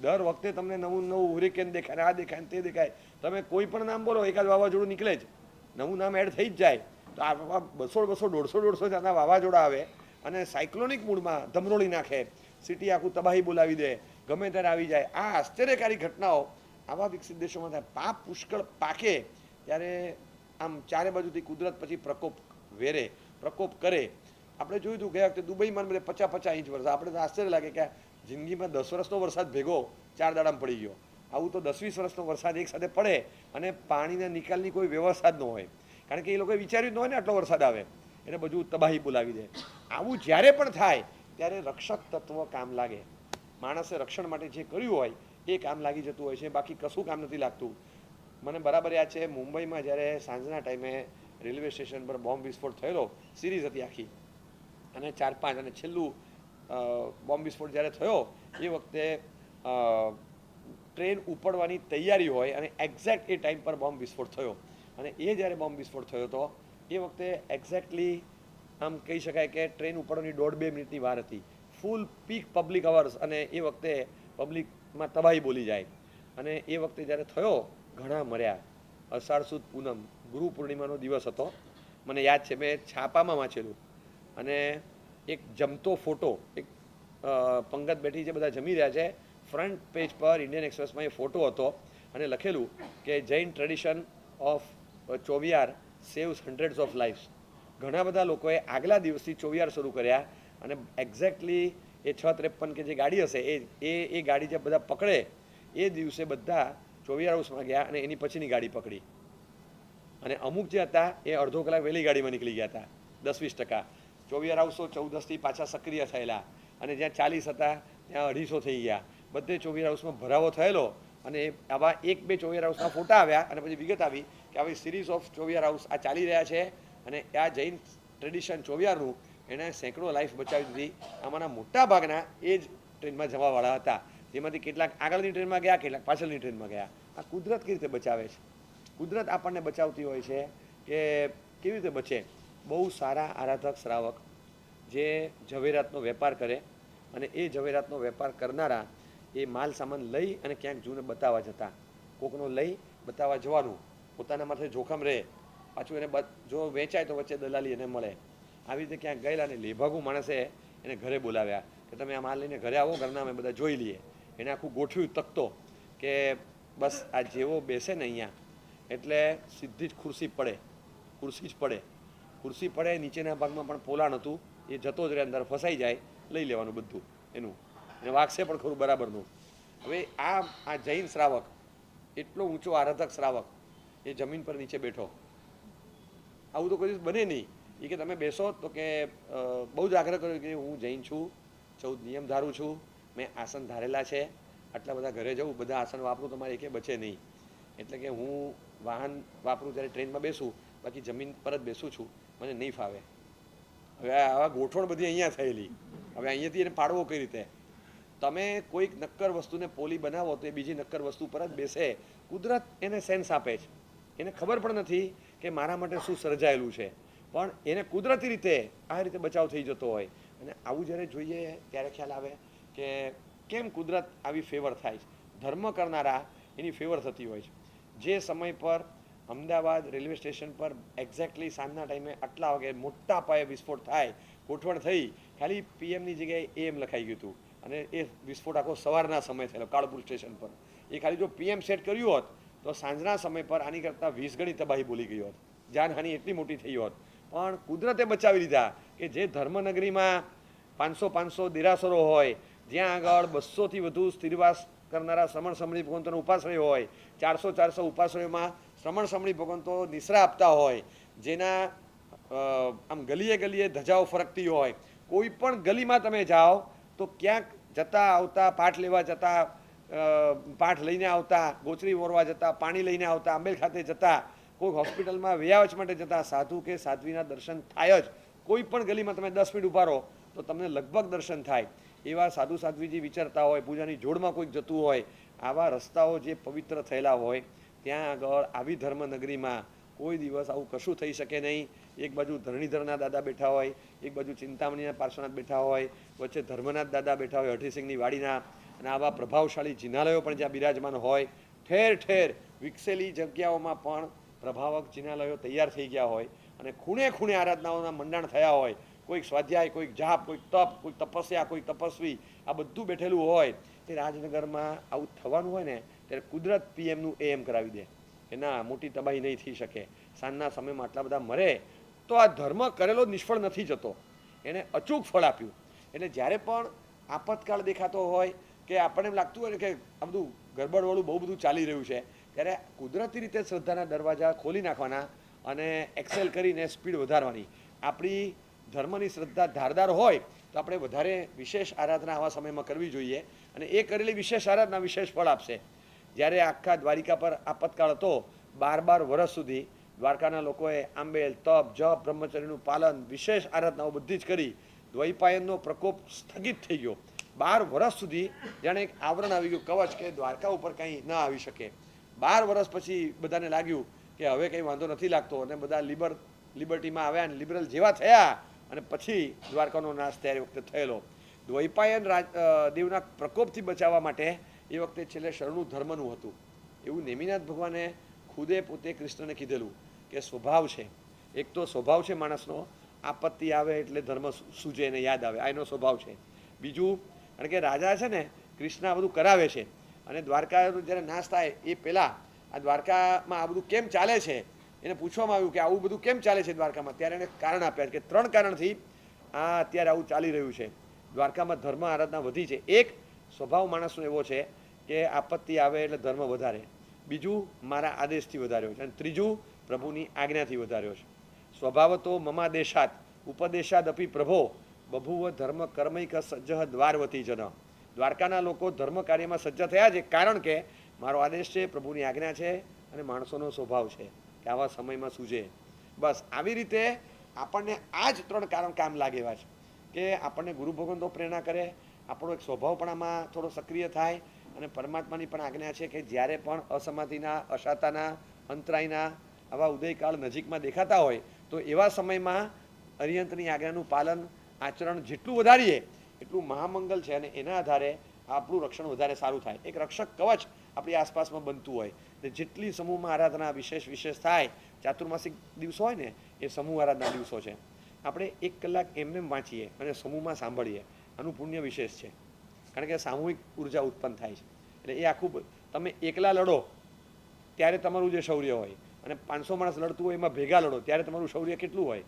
દર વખતે તમને નવું હુરિકેન દેખાય, આ દેખાય તે દેખાય, તમે કોઈ પણ નામ બોલો એકાદ વાવાઝોડું નીકળે જ, નવું નામ એડ થઈ જ જાય. તો આ 200 150 જાતના વાવાઝોડા આવે અને સાયક્લોનિક મૂડમાં ધમરોળી નાખે, સિટી આખું તબાહી બોલાવી દે, ગમે ત્યારે આવી જાય. આ આશ્ચર્યકારી ઘટનાઓ આવા વિકસિત દેશોમાં થાય. પાપ પુષ્કળ પાકે ત્યારે આમ ચારે બાજુથી કુદરત પછી પ્રકોપ વેરે, પ્રકોપ કરે. આપણે જોયું હતું ગયા વખતે દુબઈમાં બધે 50-50 ઇંચ વરસાદ. આપણે તો આશ્ચર્ય લાગે કે જિંદગીમાં 10 વર્ષનો વરસાદ ભેગો 4 દાડામાં પડી ગયો. આવું તો 10-20 વર્ષનો વરસાદ એક સાથે પડે અને પાણીના નિકાલની કોઈ વ્યવસ્થા જ ન હોય, કારણ કે એ લોકોએ વિચાર્યું જ ન હોય ને આટલો વરસાદ આવે એટલે બધું તબાહી બોલાવી દે. આવું જ્યારે પણ થાય ત્યારે રક્ષક તત્વ કામ લાગે. માણસે રક્ષણ માટે જે કર્યું હોય એ કામ લાગી જતું હોય છે, બાકી કશું કામ નથી લાગતું. મને બરાબર યાદ છે મુંબઈમાં જ્યારે સાંજના ટાઈમે રેલવે સ્ટેશન પર બોમ્બ વિસ્ફોટ થયેલો, સિરીઝ હતી આખી, અને 4-5 અને છેલ્લું બોમ્બ વિસ્ફોટ જ્યારે થયો એ વખતે ટ્રેન ઉપડવાની તૈયારી હોય અને એક્ઝેક્ટ એ ટાઈમ પર બોમ્બ વિસ્ફોટ થયો. અને એ જ્યારે બોમ્બ વિસ્ફોટ થયો હતો એ વખતે એક્ઝેક્ટલી આમ કહી શકાય કે ટ્રેન ઉપડવાની 1.5-2 મિનિટની વાર હતી. ફૂલ પીક પબ્લિક અવર્સ, અને એ વખતે પબ્લિકમાં તબાહી બોલી જાય. અને એ વખતે જ્યારે થયો ઘણા મર્યા. અષાઢ સુદ પૂનમ ગુરુ પૂર્ણિમાનો દિવસ હતો, મને યાદ છે, મેં છાપામાં વાંચેલું. અને એક જમતો ફોટો, એક પંગત બેઠી છે, બધા જમી રહ્યા છે, ફ્રન્ટ પેજ પર ઇન્ડિયન એક્સપ્રેસમાં એ ફોટો હતો અને લખેલું કે Jain tradition of chauvihar saves hundreds of lives. ઘણા બધા લોકોએ આગલા દિવસથી ચોવિયાર શરૂ કર્યા અને એક્ઝેક્ટલી એ 6:53 કે જે ગાડી હશે એ ગાડી જે બધા પકડે એ દિવસે બધા ચોવિયાર હાઉસમાં ગયા અને એની પછીની ગાડી પકડી. અને અમુક જે હતા એ અડધો કલાક વહેલી ગાડીમાં નીકળી ગયા હતા. 10-20% ચોવિયાર હાઉસો 14થી પાછા સક્રિય થયેલા, અને જ્યાં 40 હતા ત્યાં 250 થઈ ગયા. બધે ચોવિયાર હાઉસમાં ભરાવો થયેલો. અને આવા 1-2 ચોવિયાર હાઉસના ફોટા આવ્યા અને પછી વિગત આવી કે આવી સિરીઝ ઓફ ચોવિયાર હાઉસ આ ચાલી રહ્યા છે અને આ જૈન ટ્રેડિશન ચોવિયારનું એણે સેંકડો લાઈફ બચાવી દીધી. આમાંના મોટા ભાગના એ જ ટ્રેનમાં જવાવાળા હતા, જેમાંથી કેટલાક આગળની ટ્રેનમાં ગયા, કેટલાક પાછળની ટ્રેનમાં ગયા. આ કુદરત કેવી રીતે બચાવે છે? કુદરત આપણને બચાવતી હોય છે કે કેવી રીતે બચે? બહુ સારા આરાધક શ્રાવક જે ઝવેરાતનો વેપાર કરે, અને એ ઝવેરાતનો વેપાર કરનારા એ માલ સામાન લઈ અને ક્યાંક જૂને બતાવવા જતા. કોકનો લઈ બતાવવા જવાનું, પોતાના માથે જોખમ રહે, પાછું એને જો વેચાય તો વચ્ચે દલાલી એને મળે. આવી રીતે ક્યાંક ગયેલા અને લેભાગુ માણસે એને ઘરે બોલાવ્યા કે તમે આ માલ લઈને ઘરે આવો, ઘરના અમે બધા જોઈ લઈએ. એને આખું ગોઠવ્યું તકતો કે બસ આ જેવો બેસે ને અહીંયા એટલે સીધી જ ખુરશી જ પડે. ખુરશી પડે, નીચેના ભાગમાં પણ પોલાણ હતું, એ જતો જ રહે, અંદર ફસાઈ જાય, લઈ લેવાનું બધું એનું, એને વાગશે પણ ખરું બરાબરનું. હવે આ જૈન શ્રાવક એટલો ઊંચો આરાધક શ્રાવક એ જમીન પર નીચે બેઠો. આવું તો કોઈ દિવસ બને નહીં. એ કે તમે બેસો તો કે બહુ જ આગ્રહ કર્યો કે હું જૈન છું, 14 નિયમ ધારું છું, મેં આસન ધારેલા છે, આટલા બધા ઘરે જવું, બધા આસન વાપરું, તમારે એકે બચે નહીં. એટલે કે હું વાહન વાપરું ત્યારે ટ્રેનમાં બેસું, બાકી જમીન પર જ બેસું છું, મને નહીં ફાવે. હવે આવા ગોઠવણ બધી અહીંયા થયેલી. હવે અહીંયાથી એને પાડવો કઈ રીતે? તમે કોઈક નક્કર વસ્તુને પોલી બનાવો તો એ બીજી નક્કર વસ્તુ પર જ બેસે. કુદરત એને સેન્સ આપે છે. એને ખબર પણ નથી કે મારા માટે શું સર્જાયેલું છે, પણ એને કુદરતી રીતે આ રીતે બચાવ થઈ જતો હોય. અને આવું જ્યારે જોઈએ ત્યારે ખ્યાલ આવે કે કેમ કુદરત આવી ફેવર થાય છે. ધર્મ કરનારા એની ફેવર થતી હોય છે. જે સમય પર અમદાવાદ રેલવે સ્ટેશન પર એક્ઝેક્ટલી સાંજના ટાઈમે આટલા વાગે મોટા પાયે વિસ્ફોટ થાય, ગોઠવણ થઈ, ખાલી પીએમની જગ્યાએ એમ લખાઈ ગયું હતું. અને એ વિસ્ફોટ આખો સવારના સમય થયેલો કાળપુર સ્ટેશન પર. એ ખાલી જો પીએમ સેટ કર્યું હોત તો સાંજના સમય પર આની કરતાં 20 ગણી તબાહી બોલી ગઈ હોત, જાનહાનિ એટલી મોટી થઈ હોત. પણ કુદરતે બચાવી લીધા કે જે ધર્મનગરીમાં 500 દેરાસરો હોય, જ્યાં આગળ 200થી વધુ સ્થિરવાસ કરનારા શ્રમણ સમણી ભગવંતોનો ઉપાશ્રય હોય, 400 ઉપાશ્રયોમાં શ્રમણ સમણી ભગવંતો નિશ્રા આપતા હોય, જેના આમ ગલીએ ગલીએ ધજાઓ ફરકતી હોય, કોઈ પણ ગલીમાં તમે જાઓ તો ક્યાંક જતા આવતા, પાઠ લેવા જતા, પાઠ લઈને આવતા, ગોચરી ઓરવા જતા, પાણી લઈને આવતા, આંબેલ ખાતે જતા, કોઈ હોસ્પિટલમાં વ્યાવચ માટે જતા, સાધુ કે સાધ્વીના દર્શન થાય જ. કોઈ પણ ગલીમાં તમે 10 મિનિટ ઊભા રહો તો તમને લગભગ દર્શન થાય. એવા સાધુ સાધ્વીજી વિચારતા હોય, પૂજાની જોડમાં કોઈક જતું હોય, આવા રસ્તાઓ જે પવિત્ર થયેલા હોય ત્યાં આગળ આવી ધર્મનગરીમાં કોઈ દિવસ આવું કશું થઈ શકે નહીં. એક બાજુ ધરણીધરના દાદા બેઠા હોય, એક બાજુ ચિંતામણીના પાર્શ્વનાથ બેઠા હોય, વચ્ચે ધર્મનાથ દાદા બેઠા હોય હઠીસિંહની વાડીના, અને આવા પ્રભાવશાળી જિનાલયો પણ જ્યાં બિરાજમાન હોય. ઠેર ઠેર વિકસેલી જગ્યાઓમાં પણ પ્રભાવક જિનાલયો તૈયાર થઈ ગયા હોય, અને ખૂણે ખૂણે આરાધનાઓના મંડાણ થયા હોય. કોઈક સ્વાધ્યાય, કોઈક જાપ, કોઈક તપ, કોઈક તપસ્યા, કોઈક તપસ્વી, આ બધું બેઠેલું હોય. તે રાજનગરમાં આવું થવાનું હોય ને ત્યારે કુદરત પીએમનું એમ કરાવી દે કે ના, મોટી તબાહી નહીં થઈ શકે. સાંજના સમયમાં આટલા બધા મરે તો આ ધર્મ કરેલો નિષ્ફળ નથી જતો, એણે અચૂક ફળ આપ્યું. એટલે જ્યારે પણ આપતકાળ દેખાતો હોય કે આપણને એમ લાગતું હોય ને કે આ બધું ગરબડવાળું બહુ બધું ચાલી રહ્યું છે, ત્યારે કુદરતી રીતે શ્રદ્ધાના દરવાજા ખોલી નાખવાના અને એક્સેલ કરીને સ્પીડ વધારવાની. આપણી ધર્મની શ્રદ્ધા ધારદાર હોય તો આપણે વધારે વિશેષ આરાધના આવા સમયમાં કરવી જોઈએ, અને એ કરેલી વિશેષ આરાધના વિશેષ ફળ આપશે. જ્યારે આખા દ્વારિકા પર આપતકાળ હતો, 12 વર્ષ સુધી દ્વારકાના લોકોએ આંબેલ, તપ, જપ, બ્રહ્મચર્યનું પાલન, વિશેષ આરાધનાઓ બધી જ કરી. દ્વૈપાયનનો પ્રકોપ સ્થગિત થઈ ગયો. 12 વર્ષ સુધી જાણે એક આવરણ આવી ગયું, કવચ, કે દ્વારકા ઉપર કંઈ ન આવી શકે. 12 વર્ષ પછી બધાને લાગ્યું કે હવે કંઈ વાંધો નથી લાગતો, અને બધા લિબર્ટીમાં આવ્યા અને લિબરલ જેવા થયા, અને પછી દ્વારકાનો નાશ ત્યારે વખતે થયેલો. દ્વૈપાયન દેવના પ્રકોપથી બચાવવા માટે એ વખતે છેલ્લે શરણું ધર્મનું હતું. એવું નેમિનાથ ભગવાને ખુદે પોતે કૃષ્ણને કીધેલું કે સ્વભાવ છે, એક તો સ્વભાવ છે માણસનો, આપત્તિ આવે એટલે ધર્મ સૂજે એને યાદ આવે, આ એનો સ્વભાવ છે. બીજું, કારણ કે રાજા છે ને કૃષ્ણ આ બધું કરાવે છે, અને દ્વારકાનો જ્યારે નાશ થાય એ પહેલાં આ દ્વારકામાં આ બધું કેમ ચાલે છે એને પૂછવામાં આવ્યું કે આવું બધું કેમ ચાલે છે દ્વારકામાં. ત્યારે એને કારણ આપ્યા કે 3 કારણથી આ અત્યારે આવું ચાલી રહ્યું છે. દ્વારકામાં ધર્મ આરાધના વધી છે. એક, સ્વભાવ માણસનો એવો છે કે આપત્તિ આવે એટલે ધર્મ વધારે. બીજું, મારા આદેશથી વધાર્યો છે. અને ત્રીજું, પ્રભુની આજ્ઞાથી વધાર્યો છે. સ્વભાવતો મમાદેશાત ઉપદેશાદ અપી પ્રભો બભુવ ધર્મ કર્મૈક સજ્જ દ્વારવતી જન. દ્વારકાના લોકો ધર્મ કાર્યમાં સજ્જ થયા છે કારણ કે મારો આદેશ છે, પ્રભુની આજ્ઞા છે, અને માણસોનો સ્વભાવ છે કે આવા સમયમાં સૂજે. બસ આવી રીતે આપણને આ જ 3 કારણ કામ લાગે એવા છે કે આપણને ગુરુ ભગવંતો પ્રેરણા કરે, આપણો એક સ્વભાવ પણ આમાં થોડો સક્રિય થાય, અને પરમાત્માની પણ આજ્ઞા છે કે જ્યારે પણ અસમાધિના, અશાતાના, અંતરાયના આવા ઉદયકાળ નજીકમાં દેખાતા હોય તો એવા સમયમાં અરિહંતની આજ્ઞાનું પાલન, આચરણ જેટલું વધારીએ એટલું મહામંગલ છે, અને એના આધારે આપણું રક્ષણ વધારે સારું થાય. એક રક્ષક કવચ આપણી આસપાસમાં બનતું હોય. ને જેટલી સમૂહમાં આરાધના વિશેષ થાય, ચાતુર્માસિક દિવસો હોય ને એ સમૂહ આરાધના દિવસો છે. આપણે 1 કલાક એમને વાંચીએ અને સમૂહમાં સાંભળીએ, આનું પુણ્ય વિશેષ છે. કારણ કે સામૂહિક ઉર્જા ઉત્પન્ન થાય છે. એટલે એ આખું, તમે એકલા લડો ત્યારે તમારું જે શૌર્ય હોય, અને 500 માણસ લડતું હોય એમાં ભેગા લડો ત્યારે તમારું શૌર્ય કેટલું હોય,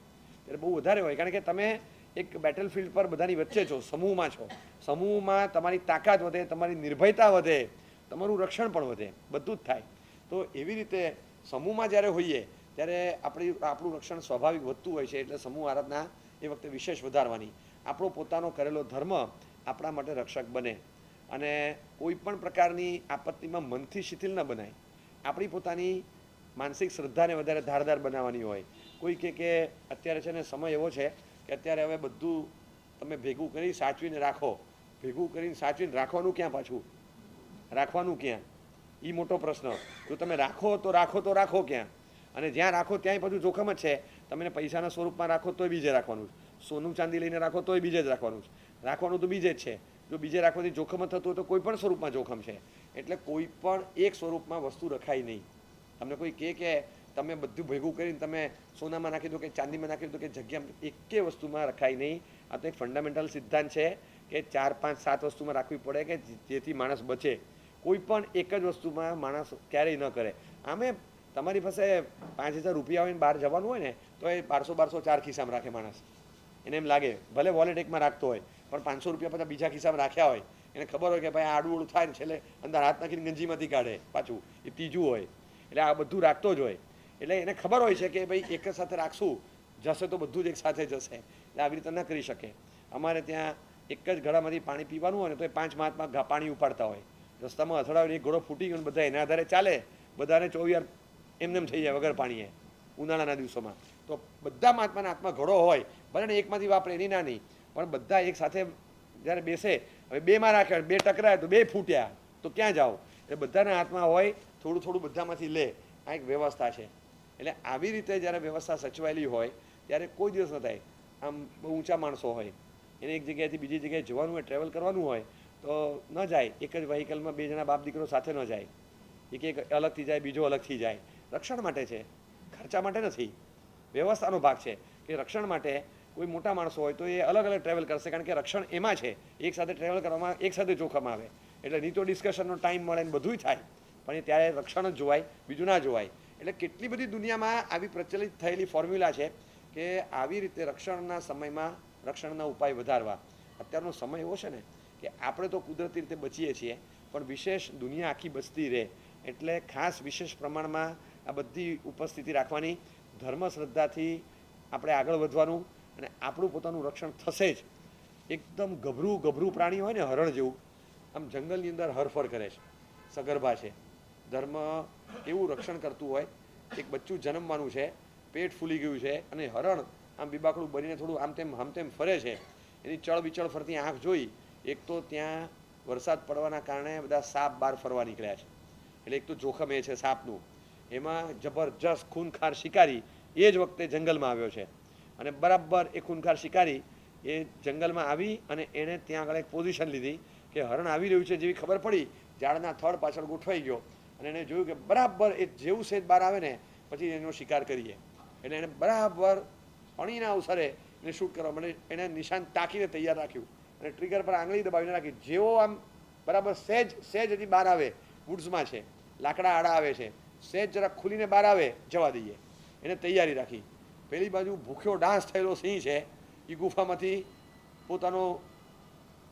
ત્યારે બહુ વધારે હોય. કારણ કે તમે એક બેટલફિલ્ડ પર બધાની વચ્ચે છો, સમૂહમાં છો. સમૂહમાં તમારી તાકાત વધે, તમારી નિર્ભયતા વધે, તમારું રક્ષણ પણ વધે, બધું જ થાય. તો એવી રીતે સમૂહમાં જ્યારે હોઈએ ત્યારે આપણું રક્ષણ સ્વાભાવિક વધતું હોય છે. એટલે સમૂહ આરાધના એ વખતે વિશેષ વધારવાની. આપણો પોતાનો કરેલો ધર્મ આપણા માટે રક્ષક બને, અને કોઈ પણ પ્રકારની આપત્તિમાં મનથી શિથિલ ન બનાય. આપણી પોતાની માનસિક શ્રદ્ધાને વધારે ધારદાર બનાવવાની હોય. કોઈ કે અત્યારે છે ને સમય એવો છે કે અત્યારે હવે બધું તમે ભેગું કરી સાચવીને રાખો. ભેગું કરીને સાચવીને રાખવાનું ક્યાં? પાછું રાખવાનું ક્યાં? એ મોટો પ્રશ્ન. જો તમે રાખો તો રાખો ક્યાં? અને જ્યાં રાખો ત્યાંય પાછું જોખમ જ છે. તમે પૈસાના સ્વરૂપમાં રાખો તોય બીજે રાખવાનું છે, સોનું ચાંદી લઈને રાખો તોય બીજે જ રાખવાનું છે. રાખવાનું તો બીજે જ છે. જો બીજે રાખવાથી જોખમ થતું હોય તો કોઈ પણ સ્વરૂપમાં જોખમ છે. એટલે કોઈ પણ એક સ્વરૂપમાં વસ્તુ રખાય નહીં. તમને કોઈ કે તમે બધું ભેગું કરીને તમે સોનામાં નાખી દો કે ચાંદીમાં નાખી દો કે જગ્યામાં, એકે વસ્તુમાં રખાય નહીં. આ તો એક ફંડામેન્ટલ સિદ્ધાંત છે કે 4, 5, 7 વસ્તુમાં રાખવી પડે કે જેથી માણસ બચે. કોઈ પણ એક જ વસ્તુમાં માણસ ક્યારેય ન કરે. આમે તમારી પાસે 5000 રૂપિયા હોય ને બહાર જવાનું હોય ને તો એ 1200 4 ખિસ્સામાં રાખે માણસ. એને એમ લાગે ભલે વોલેટ એકમાં રાખતો હોય પણ 500 રૂપિયા બધા બીજા ખિસ્સામાં રાખ્યા હોય. એને ખબર હોય કે ભાઈ આડું ઓળું થાય ને છેલ્લે અંદર હાથ નાખીને ગંજીમાંથી કાઢે પાછું, એ ત્રીજું હોય. એટલે આ બધું રાખતો જ હોય. એટલે એને ખબર હોય છે કે ભાઈ એક જ સાથે રાખશું, જશે તો બધું જ એક સાથે જશે. એટલે આવી રીતે ન કરી શકે. અમારે ત્યાં એક જ ઘડામાંથી પાણી પીવાનું હોય ને તો એ 5 મહાત્મા પાણી ઉપાડતા હોય. રસ્તામાં અથડાવીને એક ઘોડો ફૂટી ગયો ને બધા એના આધારે ચાલે. બધાને 24 એમને થઈ જાય વગર પાણીએ ઉનાળાના દિવસોમાં. તો બધા મહાત્માના હાથમાં ઘોડો હોય, ભલે એકમાંથી વાપરે એની ના નહીં, પણ બધા એક સાથે જ્યારે બેસે, હવે 2માં રાખ્યા, 2 ટકરાય તો 2 ફૂટ્યા, તો ક્યાં જાઓ? એટલે બધાના હાથમાં હોય, થોડું થોડું બધામાંથી લે. આ એક વ્યવસ્થા છે. એટલે આવી રીતે જ્યારે વ્યવસ્થા સચવાયેલી હોય ત્યારે કોઈ દિવસ ન થાય. આમ બહુ ઊંચા માણસો હોય, એને એક જગ્યાએથી બીજી જગ્યાએ જવાનું હોય, ટ્રેવલ કરવાનું હોય તો ન જાય. એક જ વ્હીકલમાં 2 જણા બાપ દીકરો સાથે ન જાય. એક અલગથી જાય, બીજો અલગથી જાય. રક્ષણ માટે છે, ખર્ચા માટે નથી. વ્યવસ્થાનો ભાગ છે કે રક્ષણ માટે કોઈ મોટા માણસો હોય તો એ અલગ અલગ ટ્રેવલ કરશે, કારણ કે રક્ષણ એમાં છે. એક સાથે ટ્રેવલ કરવામાં એક સાથે જોખમ આવે, એટલે નહીં તો ડિસ્કશનનો ટાઈમ મળે ને બધું થાય, પણ એ ત્યારે રક્ષણ જ જોવાય, બીજું ના જોવાય. એટલે કેટલી બધી દુનિયામાં આવી પ્રચલિત થયેલી ફોર્મ્યુલા છે કે આવી રીતે રક્ષણના સમયમાં રક્ષણના ઉપાય વધારવા. અત્યારનો સમય એવો છે ને કે આપણે તો કુદરતી રીતે બચીએ છીએ, પણ વિશેષ દુનિયા આખી બચતી રહે, એટલે ખાસ વિશેષ પ્રમાણમાં આ બધી ઉપસ્થિતિ રાખવાની, ધર્મ શ્રદ્ધાથી આપણે આગળ વધવાનું, અને આપણું પોતાનું રક્ષણ થશે જ. એકદમ ગભરું પ્રાણી હોય ને, હરણ જેવું, આમ જંગલની અંદર હરફર કરે છે, સગર્ભા છે. ધર્મ એવું રક્ષણ કરતું હોય. એક બચ્ચું જન્મવાનું છે, પેટ ફૂલી ગયું છે, અને હરણ આમ બીબાકડું બનીને થોડું આમ તેમ ફરે છે. એની ચળ વિચળ ફરતી આંખ જોઈ, એક તો ત્યાં વરસાદ પડવાના કારણે બધા સાપ બહાર ફરવા નીકળ્યા છે, એટલે એક તો જોખમ એ છે સાપનું. એમાં જબરજસ્ત ખૂનખાર શિકારી એ જ વખતે જંગલમાં આવ્યો છે, અને બરાબર એ ખૂનખાર શિકારી એ જંગલમાં આવી અને એણે ત્યાં આગળ એક પોઝિશન લીધી કે હરણ આવી રહ્યું છે. જેવી ખબર પડી, ઝાડના થડ પાછળ ગોઠવાઈ ગયો, અને એને જોયું કે બરાબર એ જેવું સેજ બહાર આવે ને પછી એનો શિકાર કરીએ. એટલે એણે બરાબર અણીના અવસરે એને શૂટ કરવા માટે એને નિશાન તાકીને તૈયાર રાખ્યું, અને ટ્રિગર પર આંગળી દબાવીને રાખી. જેવો આમ બરાબર સહેજ હજી બહાર આવે, વુડ્સમાં છે, લાકડા આડા આવે છે, સહેજ જરાક ખુલીને બહાર આવે, જવા દઈએ. એને તૈયારી રાખી. પેલી બાજુ ભૂખ્યો ડાન્સ થયેલો સિંહ છે, એ ગુફામાંથી પોતાનો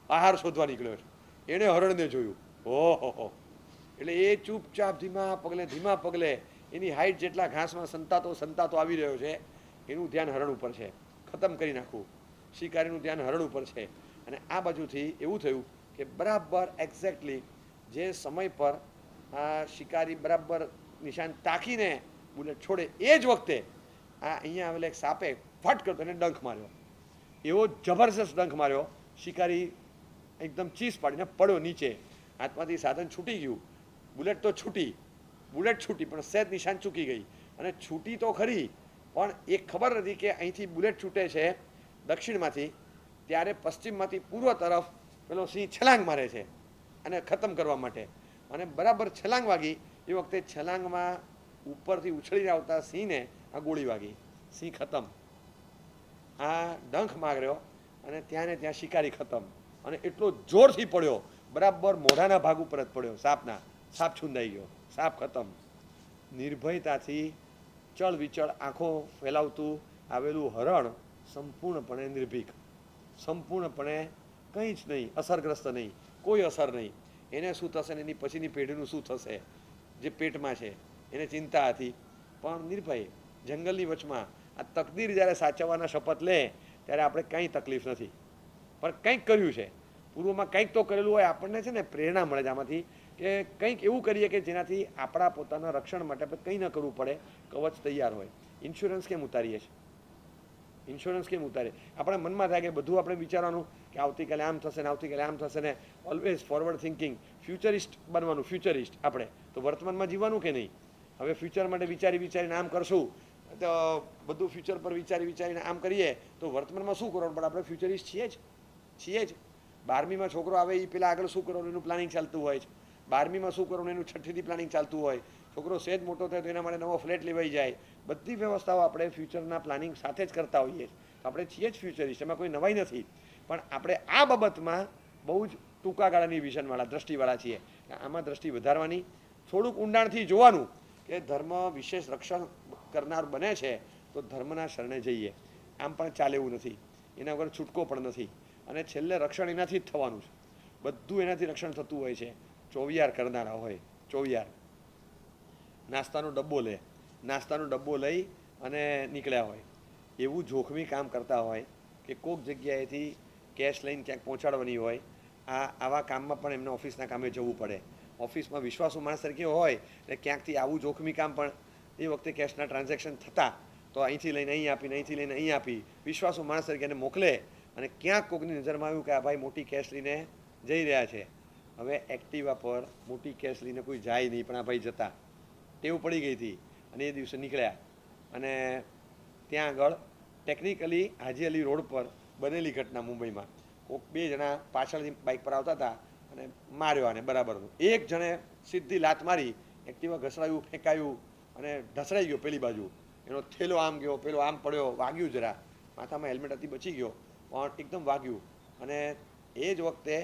આહાર શોધવા નીકળ્યો છે. એણે હરણને જોયું, ઓહો! એટલે એ ચૂપચાપ ધીમા પગલે એની હાઈટ જેટલા ઘાસમાં સંતાતો આવી રહ્યો છે. એનું ધ્યાન હરણ ઉપર છે. ખતમ કરી નાખવું. શિકારીનું ધ્યાન હરણ ઉપર છે. અને આ બાજુથી એવું થયું કે બરાબર એક્ઝેક્ટલી જે સમય પર આ શિકારી બરાબર નિશાન તાકીને બુલેટ છોડે, એ જ વખતે આ અહીંયા આવેલા એક સાપે ફટ કરતો એને ડંખ માર્યો. એવો જબરજસ્ત ડંખ માર્યો, શિકારી એકદમ ચીસ પાડીને પડ્યો નીચે. હાથમાંથી સાધન છૂટી ગયું. બુલેટ છૂટી, પણ સહેજ નિશાન ચૂકી ગઈ. અને છૂટી તો ખરી, પણ એ ખબર નથી કે અહીંથી બુલેટ છૂટે છે દક્ષિણમાંથી, ત્યારે પશ્ચિમમાંથી પૂર્વ તરફ પેલો સિંહ છલાંગ મારે છે અને ખતમ કરવા માટે. અને બરાબર છલાંગ વાગી, એ વખતે છલાંગમાં ઉપરથી ઉછળીને આવતા સિંહને આ ગોળી વાગી. સિંહ ખતમ. આ ડંખ માર્યો અને ત્યાં શિકારી ખતમ. અને એટલો જોરથી પડ્યો, બરાબર મોઢાના ભાગ ઉપર જ પડ્યો સાપના. સાપ છૂંદાઈ ગયો, સાપ ખતમ. નિર્ભયતાથી ચળ વિચળ આંખો ફેલાવતું આવેલું હરણ સંપૂર્ણપણે નિર્ભીક, સંપૂર્ણપણે કંઈ જ નહીં, અસરગ્રસ્ત નહીં, કોઈ અસર નહીં. એને શું થશે ને એની પછીની પેઢીનું શું થશે, જે પેટમાં છે એને ચિંતા હતી, પણ નિર્ભય જંગલની વચમાં. આ તકદીર જ્યારે સાચવવાના શપથ લે ત્યારે આપણે કંઈ તકલીફ નથી, પણ કંઈક કર્યું છે પૂર્વમાં, કંઈક તો કરેલું હોય. આપણને છે ને પ્રેરણા મળે છે આમાંથી કે કંઈક એવું કરીએ કે જેનાથી આપણા પોતાના રક્ષણ માટે આપણે કંઈ ન કરવું પડે, કવચ તૈયાર હોય. ઇન્સ્યોરન્સ કેમ ઉતારીએ છીએ? ઇન્સ્યોરન્સ કેમ ઉતારે? આપણા મનમાં થાય કે બધું આપણે વિચારવાનું કે આવતીકાલે આમ થશે ને આવતીકાલે આમ થશે ને, ઓલવેઝ ફોરવર્ડ થિંકિંગ, ફ્યુચરિસ્ટ બનવાનું. ફ્યુચરિસ્ટ આપણે તો વર્તમાનમાં જીવવાનું કે નહીં? હવે ફ્યુચર માટે વિચારીને આમ કરશું તો બધું ફ્યુચર પર વિચારીને આમ કરીએ તો વર્તમાનમાં શું કરવાનું? પણ આપણે ફ્યુચરિસ્ટ છીએ જ. 12મીમાં છોકરો આવે એ પેલા આગળ શું કરવાનું એનું પ્લાનિંગ ચાલતું હોય છે. 12મીમાં શું કરવાનું એનું 6ઠ્ઠીથી પ્લાનિંગ ચાલતું હોય. છોકરો સહેજ મોટો થાય તો એના માટે નવો ફ્લેટ લેવાઈ જાય. બધી વ્યવસ્થાઓ આપણે ફ્યુચરના પ્લાનિંગ સાથે જ કરતા હોઈએ છીએ. તો આપણે છીએ જ ફ્યુચરિસ્ટ, એમાં કોઈ નવાઈ નથી. પણ આપણે આ બાબતમાં બહુ જ ટૂંકા ગાળાની વિઝનવાળા, દ્રષ્ટિવાળા છીએ. આમાં દ્રષ્ટિ વધારવાની, થોડુંક ઊંડાણથી જોવાનું કે ધર્મ વિશેષ રક્ષણ કરનાર બને છે તો ધર્મના શરણે જઈએ. આમ પણ ચાલે એવું નથી, એના વગર છૂટકો પણ નથી. અને છેલ્લે રક્ષણ એનાથી જ થવાનું છે. બધું એનાથી રક્ષણ થતું હોય છે. ચોવિયાર કરનારા હોય, ચોવિયાર. નાસ્તાનો ડબ્બો લઈ અને નીકળ્યા હોય. એવું જોખમી કામ કરતા હોય કે કોઈક જગ્યાએથી કેશ લઈને ક્યાંક પહોંચાડવાની હોય. આવા કામમાં પણ એમને ઓફિસના કામે જવું પડે. ઓફિસમાં વિશ્વાસુ માણસ તરીકે હોય એટલે ક્યાંકથી આવું જોખમી કામ પણ એ વખતે કેશના ટ્રાન્ઝેક્શન થતા તો અહીંથી લઈને અહીં આપી વિશ્વાસુ માણસ તરીકે એને મોકલે. અને ક્યાંક કોઈકની નજરમાં આવ્યું કે આ ભાઈ મોટી કેશ લઈને જઈ રહ્યા છે. હવે એક્ટિવા પર મોટી કેશ લઈને કોઈ જાય નહીં, પણ આ ભાઈ જતા, ટેવ પડી ગઈ હતી અને એ દિવસે નીકળ્યા. અને ત્યાં આગળ ટેકનિકલી હાજી અલી રોડ પર બનેલી ઘટના મુંબઈમાં. કોઈક 2 જણા પાછળથી બાઇક પર આવતા હતા અને માર્યો આને બરાબરનું. એક જણે સીધી લાત મારી, એક્ટિવા ઘસડાયું, ફેંકાયું અને ઢસડાઈ ગયો પેલી બાજુ. એનો થેલો આમ ગયો, પેલો આમ પડ્યો, વાગ્યું જરા, માથામાં હેલ્મેટ હતી બચી ગયો, પણ એકદમ વાગ્યું. અને એ જ વખતે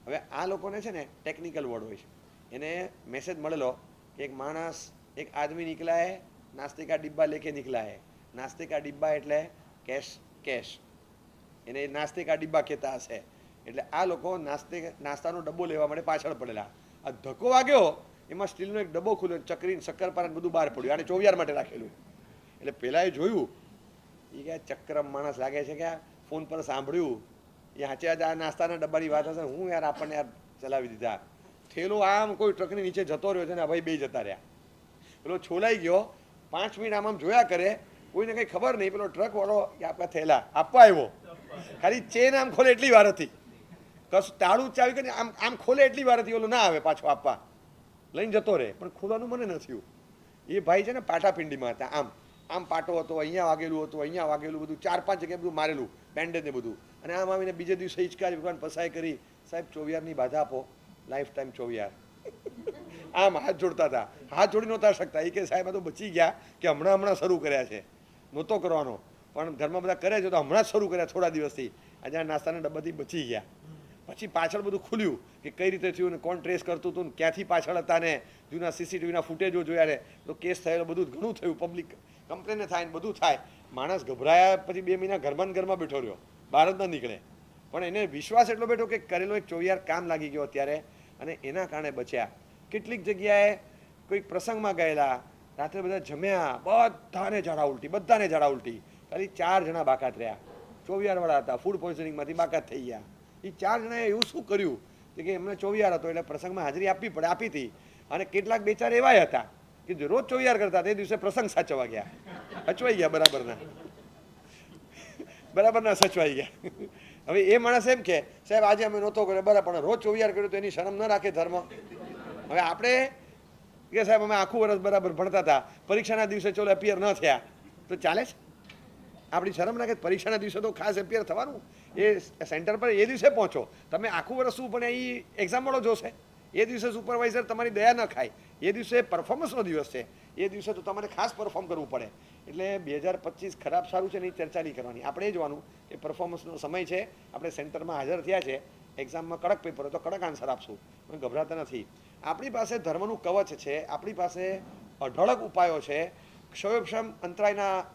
હવે આ લોકોને છે ને ટેકનિકલ વર્ડ હોય છે, એને મેસેજ મળેલો કે એક માણસ, એક આદમી નીકળા હે, નાસ્તે કા ડિબ્બા લેકે નીકળા હે. નાસ્તે કા ડિબ્બા એટલે કેશ, એને નાસ્તે કા ડિબ્બા કહેતા હશે. એટલે આ લોકો નાસ્તાનો ડબ્બો લેવા માટે પાછળ પડેલા. આ ધક્કો વાગ્યો, એમાં સ્ટીલનો એક ડબ્બો ખુલ્યો, ચકરી શક્કરપારા બધું બહાર પડ્યું, આને ચોવિયાર માટે રાખેલું. એટલે પહેલાં એ જોયું, એ કે ચક્રમ માણસ લાગે છે કે ફોન પર સાંભળ્યું એ હાચે આ નાસ્તાના ડબ્બાની વાત હશે, હું યાર આપણને યાર ચલાવી દીધા. થેલો આમ કોઈ ટ્રકની નીચે જતો રહ્યો છે ને ભાઈ 2 જતા રહ્યા. પેલો છોલાઈ ગયો, 5 મિનિટ આમ જોયા કરે, કોઈને કંઈ ખબર નહીં. પેલો ટ્રકવાળો આપણા થેલા આપવા આવ્યો, ખાલી ચેન આમ ખોલે એટલી વાર હતી, કશું તાળું ચાવી કરીને આમ ખોલે એટલી વાર હતી, ઓલો ના આવે પાછો આપવા, લઈને જતો રહે. પણ ખોલવાનું મને ન થયું. એ ભાઈ છે ને પાટાપિંડીમાં હતા, આમ પાટો હતો, અહીંયા વાગેલું હતું, અહીંયા વાગેલું, બધું 4-5 જગ્યાએ બધું મારેલું, બેન્ડેજ ને બધું. અને આમ આવીને બીજે દિવસે હિંચકારી ભગવાન પસાય કરી, સાહેબ 24ની બાધા આપો, લાઈફ ટાઈમ 24. આમ હાથ જોડતા હતા, હાથ જોડી નહોતા શકતા. એ કે સાહેબ આ તો બચી ગયા કે હમણાં શરૂ કર્યા છે, નહોતો કરવાનો, પણ ઘરમાં બધા કરે છે તો હમણાં જ શરૂ કર્યા થોડા દિવસથી. આજે આ નાસ્તાના ડબ્બાથી બચી ગયા. પછી પાછળ બધું ખુલ્યું કે કઈ રીતે થયું ને કોણ ટ્રેસ કરતું હતું ને ક્યાંથી પાછળ હતા ને જૂના સીસીટીવીના ફૂટેજો જોયા ને તો કેસ થયેલો, બધું ઘણું થયું, પબ્લિક કમ્પ્લેન થાય ને બધું થાય. માણસ ગભરાયા, પછી 2 મહિના ઘરમાં બેઠો રહ્યો, બહાર જ ન નીકળે. પણ એને વિશ્વાસ એટલો બેઠો કે કરેલો એક 24 કામ લાગી ગયો અત્યારે, અને એના કારણે બચ્યા. કેટલીક જગ્યાએ કોઈક પ્રસંગમાં ગયેલા, રાત્રે બધા જમ્યા, બધાને ઝાડા ઉલટી, ખાલી 4 જણા બાકાત રહ્યા. 24વાળા હતા, ફૂડ પોઈઝનિંગમાંથી બાકાત થઈ ગયા. એ 4 જણાએ એવું શું કર્યું કે એમને 24 હતો એટલે પ્રસંગમાં હાજરી આપવી પડે, આપી હતી. અને કેટલાક 2-4 એવાય હતા કે જે રોજ 24 કરતા, તે દિવસે પ્રસંગ સાચવવા ગયા, સચવાઈ ગયા, બરાબરના સચવાઈ ગયા. હવે એ માણસ એમ કે સાહેબ આજે અમે નહોતો કર્યો, બરાબર, પણ રોજ 24 કર્યું તો એની શરમ ન રાખે ધર્મ? હવે આપણે કે સાહેબ અમે આખું વર્ષ બરાબર ભણતા હતા, પરીક્ષાના દિવસે ચલો એપિયર ન થયા તો ચાલે છે? આપણી શરમ રાખે? પરીક્ષાના દિવસે તો ખાસ એપિયર થવાનું. એ સેન્ટર પર એ દિવસે પહોંચો, તમે આખું વર્ષ શું ભણ્યા એ એક્ઝામ વાળો જોશે. એ દિવસે સુપરવાઇઝર તમારી દયા ન ખાય. એ દિવસે પરફોર્મન્સનો દિવસ છે, એ દિવસે તો તમારે ખાસ પરફોર્મ કરવું પડે. એટલે 2025 ખરાબ સારું છે એની ચર્ચા નહીં કરવાની. આપણે એ જોવાનું કે પરફોર્મન્સનો સમય છે, આપણે સેન્ટરમાં હાજર થયા છે, એક્ઝામમાં કડક પેપર હોય તો કડક આન્સર આપશું, પણ ગભરાતા નથી. આપણી પાસે ધર્મનું કવચ છે, આપણી પાસે અઢળક ઉપાયો છે. ક્ષયોક્ષમ અંતરાયના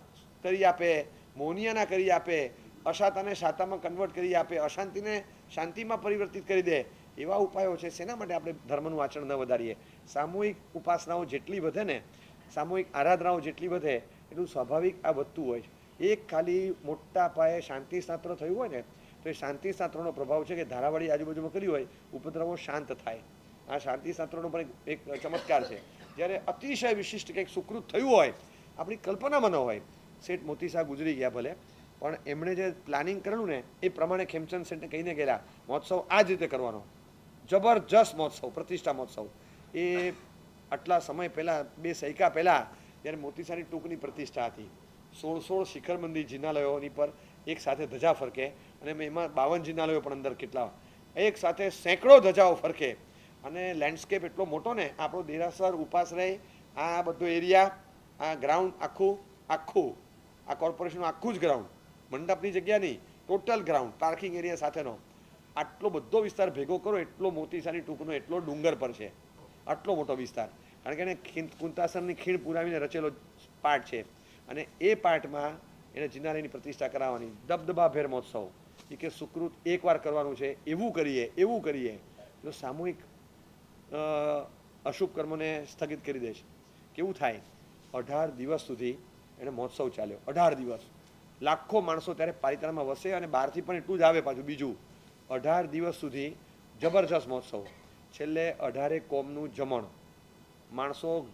કરી આપે, મૌનિયાના કરી આપે, અશાતાને શાતામાં કન્વર્ટ કરી આપે, અશાંતિને શાંતિમાં પરિવર્તિત કરી દે, એવા ઉપાયો છે. શેના માટે આપણે ધર્મનું આચરણ ન વધારીએ? સામૂહિક ઉપાસનાઓ જેટલી વધે ને, સામૂહિક આરાધનાઓ જેટલી વધે એટલું સ્વાભાવિક આ વધતું હોય છે. એક ખાલી મોટા પાયે શાંતિ સ્નાત્ર થયું હોય ને તો એ શાંતિ સ્નાત્રનો પ્રભાવ છે કે ધારાવાળી આજુબાજુમાં કર્યું હોય, ઉપદ્રવો શાંત થાય. આ શાંતિ શાસ્ત્રનો પણ એક ચમત્કાર છે. જ્યારે અતિશય વિશિષ્ટ કંઈક સુકૃત થયું હોય, આપણી કલ્પનામાં ન હોય. શેઠ મોતી શાહ ગુજરી ગયા ભલે, પણ એમણે જે પ્લાનિંગ કરેલું ને એ પ્રમાણે ખેમચંદ શેઠને કહીને ગયેલા મહોત્સવ આ જ રીતે કરવાનો, જબરજસ્ત મહોત્સવ, પ્રતિષ્ઠા મહોત્સવ. એ આટલા સમય પહેલાં, 2 સૈકા પહેલાં, જ્યારે મોતી શાહની ટૂંકની પ્રતિષ્ઠા હતી. 16 શિખરબંધી જિનાલયોની પર એક સાથે ધજા ફરકે, અને એમાં 52 જિનાલયો પણ અંદર કેટલા, એક સાથે સેંકડો ધજાઓ ફરકે. અને લેન્ડસ્કેપ એટલો મોટો ને, આપણો દેરાસર, ઉપાશ્રય, આ બધો એરિયા, આ ગ્રાઉન્ડ આખું આ કોર્પોરેશનનું આખું જ ગ્રાઉન્ડ, મંડપની જગ્યા નહીં, ટોટલ ગ્રાઉન્ડ, પાર્કિંગ એરિયા સાથેનો આટલો બધો વિસ્તાર ભેગો કરો એટલો મોતી શાહની ટૂંકનો એટલો ડુંગર પર છે, આટલો મોટો વિસ્તાર. કારણ કે એને કુંતાસનની ખીણ પુરાવીને રચેલો પાર્ટ છે. અને એ પાર્ટમાં એને જિનાલયની પ્રતિષ્ઠા કરાવવાની, દબદબાભેર મહોત્સવ. એ કે સુકૃત એકવાર કરવાનું છે, એવું કરીએ જો સામૂહિક અશુભ કર્મને સ્થગિત કરી દે છે. કેવું થાય? 18 દિવસ સુધી એને મહોત્સવ ચાલ્યો. 18 દિવસ, લાખો માણસો ત્યારે પાલિતાણામાં વસે, અને બહારથી પણ એટલું જ આવે પાછું બીજું. 18 દિવસ સુધી જબરજસ્ત મહોત્સવ. છેલ્લે 18 કોમનું જમણ, માણસો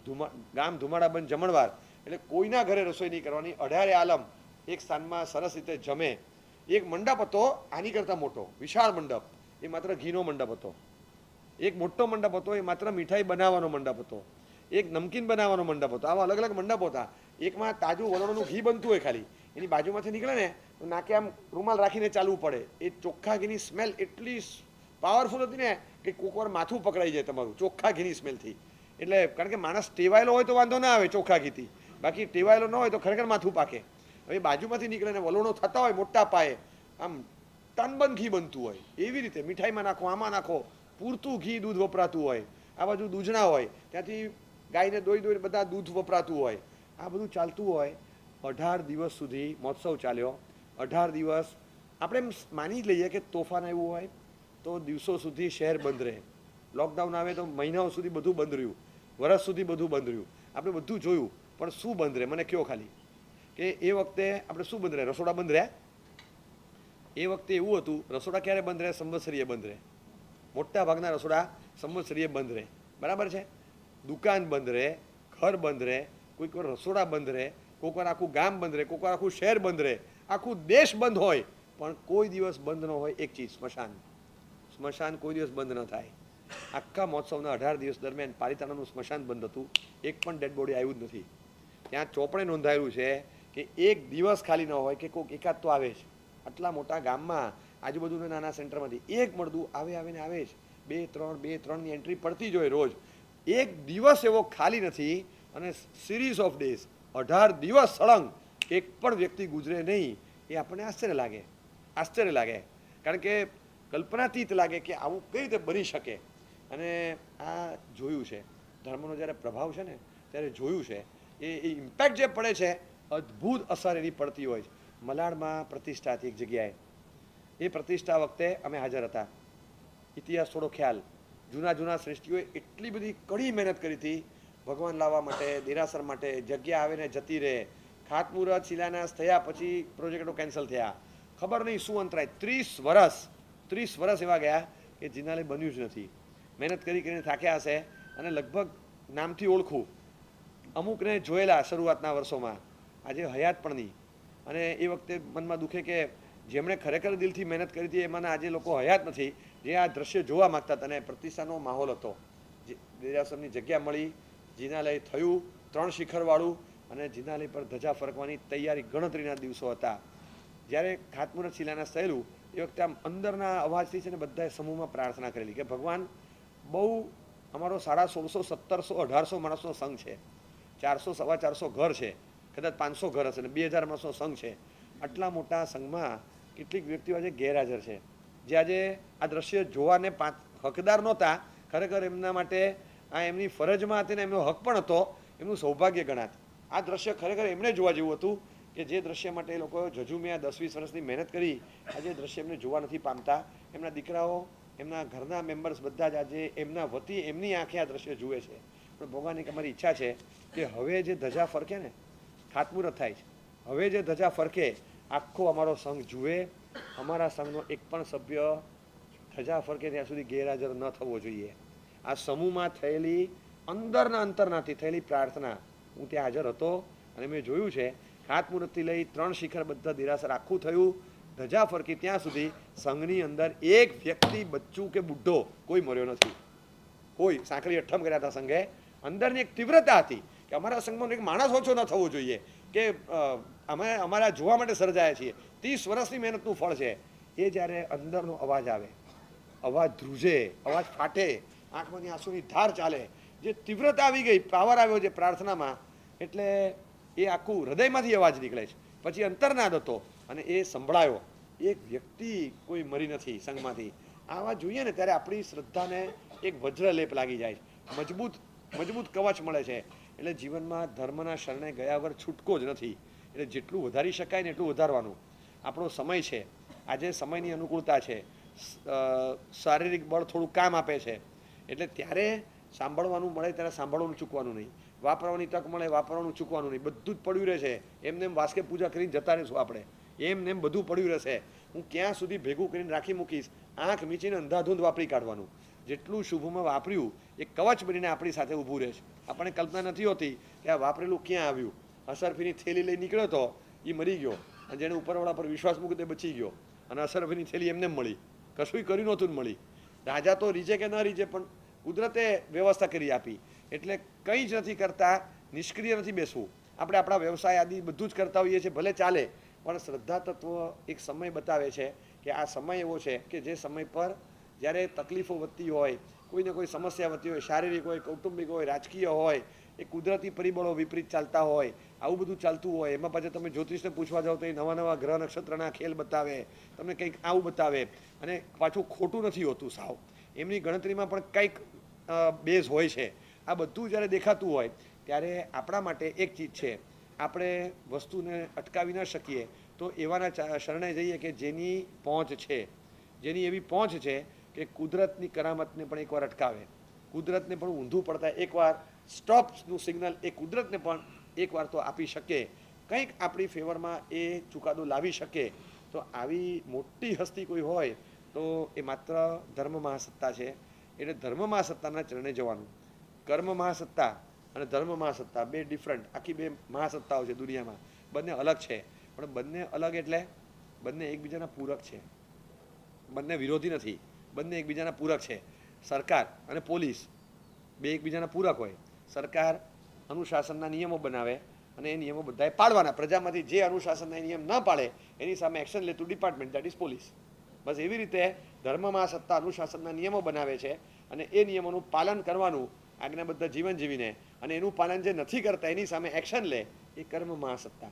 ગામ ધુમાડાબંધ જમણવાર, એટલે કોઈના ઘરે રસોઈ નહીં કરવાની. 18 આલમ એક સ્થાનમાં સરસ રીતે જમે. એક મંડપ હતો આની કરતાં મોટો, વિશાળ મંડપ, એ માત્ર ઘીનો મંડપ હતો. એક મોટો મંડપ હતો, એ માત્ર મીઠાઈ બનાવવાનો મંડપ હતો. એક નમકીન બનાવવાનો મંડપ હતો. આવા અલગ અલગ મંડપો હતા. એકમાં તાજું વલોણનું ઘી બનતું હોય, ખાલી એની બાજુમાંથી નીકળે ને તો નાકે આમ રૂમાલ રાખીને ચાલવું પડે. એ ચોખ્ખા ઘીની સ્મેલ એટલી પાવરફુલ હતી ને કે કોક વાર માથું પકડાઈ જાય તમારું ચોખ્ખા ઘીની સ્મેલથી. એટલે કારણ કે માણસ ટેવાયેલો હોય તો વાંધો ના આવે ચોખ્ખા ઘીથી, બાકી ટેવાયેલો ન હોય તો ખરેખર માથું પાકે. હવે બાજુમાંથી નીકળે ને વલોણો થતા હોય મોટા પાયે, આમ ટનબંધ ઘી બનતું હોય. એવી રીતે મીઠાઈમાં નાખો, આમાં નાખો, પૂરતું ઘી દૂધ વપરાતું હોય. આ બાજુ દૂધણા હોય, ત્યાંથી ગાયને દોઈને બધા દૂધ વપરાતું હોય. આ બધું ચાલતું હોય. 18 દિવસ સુધી મહોત્સવ ચાલ્યો. 18 દિવસ આપણે એમ માની જ લઈએ કે તોફાન આવ્યું હોય તો દિવસો સુધી શહેર બંધ રહે. લોકડાઉન આવે તો મહિનાઓ સુધી બધું બંધ રહ્યું, વર્ષ સુધી બધું બંધ રહ્યું. આપણે બધું જોયું, પણ શું બંધ રહે મને કહો ખાલી, કે એ વખતે આપણે શું બંધ રહે? રસોડા બંધ રહ્યા. એ વખતે એવું હતું, રસોડા ક્યારે બંધ રહે? સંવત્સરીય બંધ રહે. મોટા ભાગના રસોડા સંવત્સરીય બંધ રહે, બરાબર છે. દુકાન બંધ રહે, ઘર બંધ રહે, કોઈક વાર રસોડા બંધ રહે, કોઈક વાર આખું ગામ બંધ રહે, કોઈક વાર આખું શહેર બંધ રહે, આખું દેશ બંધ હોય, પણ કોઈ દિવસ બંધ ન હોય એક ચીજ, સ્મશાન. સ્મશાન કોઈ દિવસ બંધ ન થાય. આખા મહોત્સવના 18 દિવસ દરમિયાન પાલિતાણાનું સ્મશાન બંધ હતું. એક પણ ડેડ બોડી આવ્યું જ નથી. ત્યાં ચોપડે નોંધાયેલું છે કે એક દિવસ ખાલી ન હોય કે કોઈક એકાદ તો આવે જ. આટલા મોટા ગામમાં આજુબાજુના નાના સેન્ટરમાંથી એક મળતું આવે ને આવે જ. 2-3ની એન્ટ્રી પડતી જ હોય રોજ. એક દિવસ એવો ખાલી નથી. અને સિરીઝ ઓફ ડેઝ 18 દિવસ સળંગ એક પણ વ્યક્તિ ગુજરે નહીં. એ આપણને આશ્ચર્ય લાગે, કારણ કે કલ્પનાતીત લાગે કે આવું કઈ રીતે બની શકે. અને આ જોયું છે, ધર્મનો જ્યારે પ્રભાવ છે ને ત્યારે જોયું છે. એ ઇમ્પેક્ટ જે પડે છે, અદ્ભુત અસર એની પડતી હોય છે. મલાડમાં પ્રતિષ્ઠા હતી એક જગ્યાએ. એ પ્રતિષ્ઠા વખતે અમે હાજર હતા. ઇતિહાસ થોડો ખ્યાલ. જૂના શ્રેષ્ઠીઓએ એટલી બધી કડી મહેનત કરી હતી ભગવાન લાવવા માટે, દેરાસર માટે. જગ્યા આવે ને જતી રહે. ખાતમુહૂર્ત શિલાન્યાસ થયા પછી પ્રોજેક્ટો કેન્સલ થયા. ખબર નહીં શું અંતરાય. 30 વર્ષ એવા ગયા કે જિનાલય બન્યું જ નથી. મહેનત કરીને થાક્યા હશે. અને લગભગ નામથી ઓળખું, અમુકને જોયેલા શરૂઆતના વર્ષોમાં, આજે હયાત પણ નહીં. અને એ વખતે મનમાં દુખે કે જેમણે ખરેખર દિલથી મહેનત કરી હતી એમાંના આજે લોકો હયાત નથી, જે આ દ્રશ્ય જોવા માગતા હતા. અને પ્રતિષ્ઠાનો માહોલ હતો. દેરાસરની જગ્યા મળી, જિનાલય થયું 3 શિખરવાળું, અને જિનાલય પર ધજા ફરકવાની તૈયારી ગણતરીના દિવસો હતા. જ્યારે ખાતમુહૂર્ત શિલાન્યાસ થયેલું એ વખતે આમ અંદરના અવાજથી છે ને બધાએ સમૂહમાં પ્રાર્થના કરેલી કે ભગવાન, બહુ અમારો 1650, 1700, 1800 માણસનો સંઘ છે, 400-450 ઘર છે, કદાચ 500 ઘર હશે ને 2000 માણસનો સંઘ છે. આટલા મોટા સંઘમાં કેટલીક વ્યક્તિઓ આજે ગેરહાજર છે, જે આજે આ દ્રશ્ય જોવાને હકદાર નહોતા. ખરેખર એમના માટે આ એમની ફરજમાં હતી ને એમનો હક પણ હતો, એમનું સૌભાગ્ય ગણાત. આ દ્રશ્ય ખરેખર એમણે જોવા જેવું હતું કે જે દ્રશ્ય માટે એ લોકો જજુમિયા 10-20 વર્ષની મહેનત કરી, આજે દ્રશ્ય એમને જોવા નથી પામતા. એમના દીકરાઓ, એમના ઘરના મેમ્બર્સ બધા જ આજે એમના વતી એમની આંખે આ દ્રશ્ય જુએ છે. પણ ભગવાનની અમારી ઈચ્છા છે કે હવે જે ધજા ફરકે ને, ખાતમુહૂર્ત થાય છે, હવે જે ધજા ફરકે આખો અમારો સંઘ જુએ. અમારા સંઘનો એક પણ સભ્ય ધજા ફરકે ત્યાં સુધી ગેરહાજર ન થવો જોઈએ. આ સમૂહમાં થયેલી અંતરનાથી થયેલી પ્રાર્થના, હું ત્યાં હાજર હતો અને મેં જોયું છે. ખાતમુહૂર્તથી લઈ 3 શિખર બધા દેરાસર આખું થયું. ધજા ફરકી ત્યાં સુધી સંઘની અંદર એક વ્યક્તિ, બચ્ચું કે બુઢ્ઢો કોઈ મર્યો નથી. કોઈ સાંકળી અઠ્ઠમ કર્યા હતા સંઘે. અંદરની એક તીવ્રતા હતી કે અમારા સંઘમાં એક માણસ ઓછો ન થવો જોઈએ, કે અમે અમારા જોવા માટે સર્જાયા છીએ. 30 વર્ષની મહેનતનું ફળ છે. એ જ્યારે અંદરનો અવાજ આવે, અવાજ ધ્રુજે, અવાજ ફાટે, આંખમાંથી આંસુની ધાર ચાલે, જે તીવ્રતા આવી ગઈ, પાવર આવ્યો છે પ્રાર્થનામાં, એટલે એ આખું હૃદયમાંથી અવાજ નીકળે છે. પછી અંતરનાદ હતો અને એ સંભળાયો. એક વ્યક્તિ કોઈ મરી નથી સંઘમાંથી. આ વાત જોઈએ ને ત્યારે આપણી શ્રદ્ધાને એક વજ્રલેપ લાગી જાય છે, મજબૂત કવચ મળે છે. એટલે જીવનમાં ધર્મના શરણે ગયા વગર છૂટકો જ નથી. એટલે જેટલું વધારી શકાય ને એટલું વધારવાનું. આપણો સમય છે, આજે સમયની અનુકૂળતા છે, શારીરિક બળ થોડું કામ આપે છે. એટલે ત્યારે સાંભળવાનું મળે ત્યારે સાંભળવાનું ચૂકવાનું નહીં, વાપરવાની તક મળે વાપરવાનું ચૂકવાનું નહીં. બધું જ પડ્યું રહેશે. એમને એમ વાસ્કે પૂજા કરીને જતા રહીશું આપણે. એમને એમ બધું પડ્યું રહેશે. હું ક્યાં સુધી ભેગું કરીને રાખી મૂકીશ? આંખ મીચીને અંધાધૂંધ વાપરી કાઢવાનું. જેટલું શુભમાં વાપર્યું એ કવચ બનીને આપણી સાથે ઊભું રહે છે. આપણને કલ્પના નથી હોતી કે આ વાપરેલું ક્યાં આવ્યું. અસરફીની થેલી લઈ નીકળ્યો તો એ મરી ગયો, અને જેણે ઉપરવાળા પર વિશ્વાસ મૂક્યો તે બચી ગયો. અને અસરફીની થેલી એમને મળી, કશું કર્યું નહોતું મળી. રાજા તો રીજે કે ન રીજે, પણ કુદરતે વ્યવસ્થા કરી આપી. એટલે કંઈ જ નથી કરતા, નિષ્ક્રિય નથી બેસવું. આપણે આપણા વ્યવસાય આદિ બધું જ કરતા હોઈએ છીએ, ભલે ચાલે, પણ શ્રદ્ધા તત્વ એક સમય બતાવે છે કે આ સમય એવો છે કે જે સમય પર જ્યારે તકલીફો વધતી હોય, કોઈને કોઈ સમસ્યા વધતી હોય, શારીરિક હોય, કૌટુંબિક હોય, રાજકીય હોય, એ કુદરતી પરિબળો વિપરીત ચાલતા હોય, આવું બધું ચાલતું હોય, એમાં પાછા તમે જ્યોતિષને પૂછવા જાઓ તો એ નવા નવા ગ્રહ નક્ષત્રના ખેલ બતાવે, તમને કંઈક આવું બતાવે, અને પાછું ખોટું નથી હોતું સાવ, એમની ગણતરીમાં પણ કંઈક બેઝ હોય છે. આ બધું જ્યારે દેખાતું હોય ત્યારે આપણા માટે એક ચીજ છે, આપણે વસ્તુને અટકાવી ન શકીએ તો એવાના શરણે જઈએ કે જેની પહોંચ છે, જેની એવી પહોંચ છે કે કુદરતની કરામતને પણ એકવાર અટકાવે, કુદરતને પણ ઊંધું પડતા એકવાર સ્ટોપનું સિગ્નલ એ કુદરતને પણ એકવાર તો આપી શકે, કંઈક આપણી ફેવરમાં એ ચુકાદો લાવી શકે. તો આવી મોટી હસ્તી કોઈ હોય તો એ માત્ર ધર્મ મહાસત્તા છે. એટલે ધર્મ મહાસત્તાના ચરણે જવાનું. કર્મ મહાસત્તા અને ધર્મ મહાસત્તા બે ડિફરન્ટ, આખી બે મહાસત્તાઓ છે દુનિયામાં, બંને અલગ છે. પણ બંને અલગ એટલે બંને એકબીજાના પૂરક છે, બંને વિરોધી નથી, બંને એકબીજાના પૂરક છે. સરકાર અને પોલીસ બે એકબીજાના પૂરક હોય. સરકાર અનુશાસનના નિયમો બનાવે અને એ નિયમો બધાએ પાળવાના. પ્રજામાંથી જે અનુશાસનના નિયમ ન પાળે એની સામે એક્શન લેતું ડિપાર્ટમેન્ટ, દેટ ઇઝ પોલીસ. બસ એવી રીતે ધર્મમાં સત્તા અનુશાસનના નિયમો બનાવે છે અને એ નિયમોનું પાલન કરવાનું આજ્ઞાબદ્ધ જીવન જીવીને, અને એનું પાલન જે નથી કરતા એની સામે એક્શન લે એ કર્મ મહાસત્તા.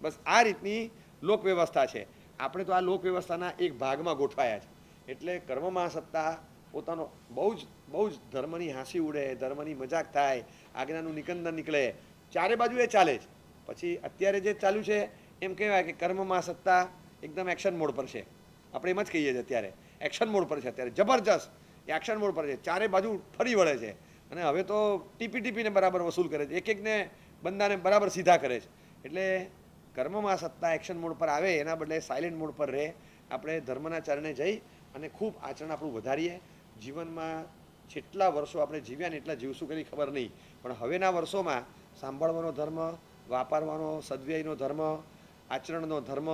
બસ આ રીતની લોકવ્યવસ્થા છે. આપણે તો આ લોકવ્યવસ્થાના એક ભાગમાં ગોઠવાયા છે. એટલે કર્મ મહાસત્તા પોતાનો બહુ જ ધર્મની હાંસી ઉડે, ધર્મની મજાક થાય, આજ્ઞાનું નિકંદન નીકળે, ચારે બાજુ એ ચાલે જ. પછી અત્યારે જે ચાલુ છે એમ કહેવાય કે કર્મ મહાસત્તા એકદમ એક્શન મોડ પર છે. આપણે એમ જ કહીએ છીએ અત્યારે એક્શન મોડ પર છે, અત્યારે જબરજસ્ત એ એક્શન મોડ પર છે, ચારે બાજુ ફરી વળે છે. અને હવે તો ટીપીને બરાબર વસૂલ કરે છે, એક એકને બંદાને બરાબર સીધા કરે છે. એટલે કર્મમાં સત્તા એક્શન મોડ પર આવે એના બદલે સાયલેન્ટ મોડ પર રહે. આપણે ધર્મના ચરણે જઈ અને ખૂબ આચરણ આપણું વધારીએ. જીવનમાં જેટલા વર્ષો આપણે જીવ્યા ને એટલા જીવશું કરી ખબર નહીં, પણ હવેના વર્ષોમાં સાંભળવાનો ધર્મ, વાપરવાનો સદવ્યયનો ધર્મ, આચરણનો ધર્મ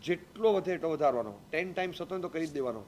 જેટલો વધે એટલો વધારવાનો. 10 ટાઈમ્સ હતો ને તો કરી જ દેવાનો.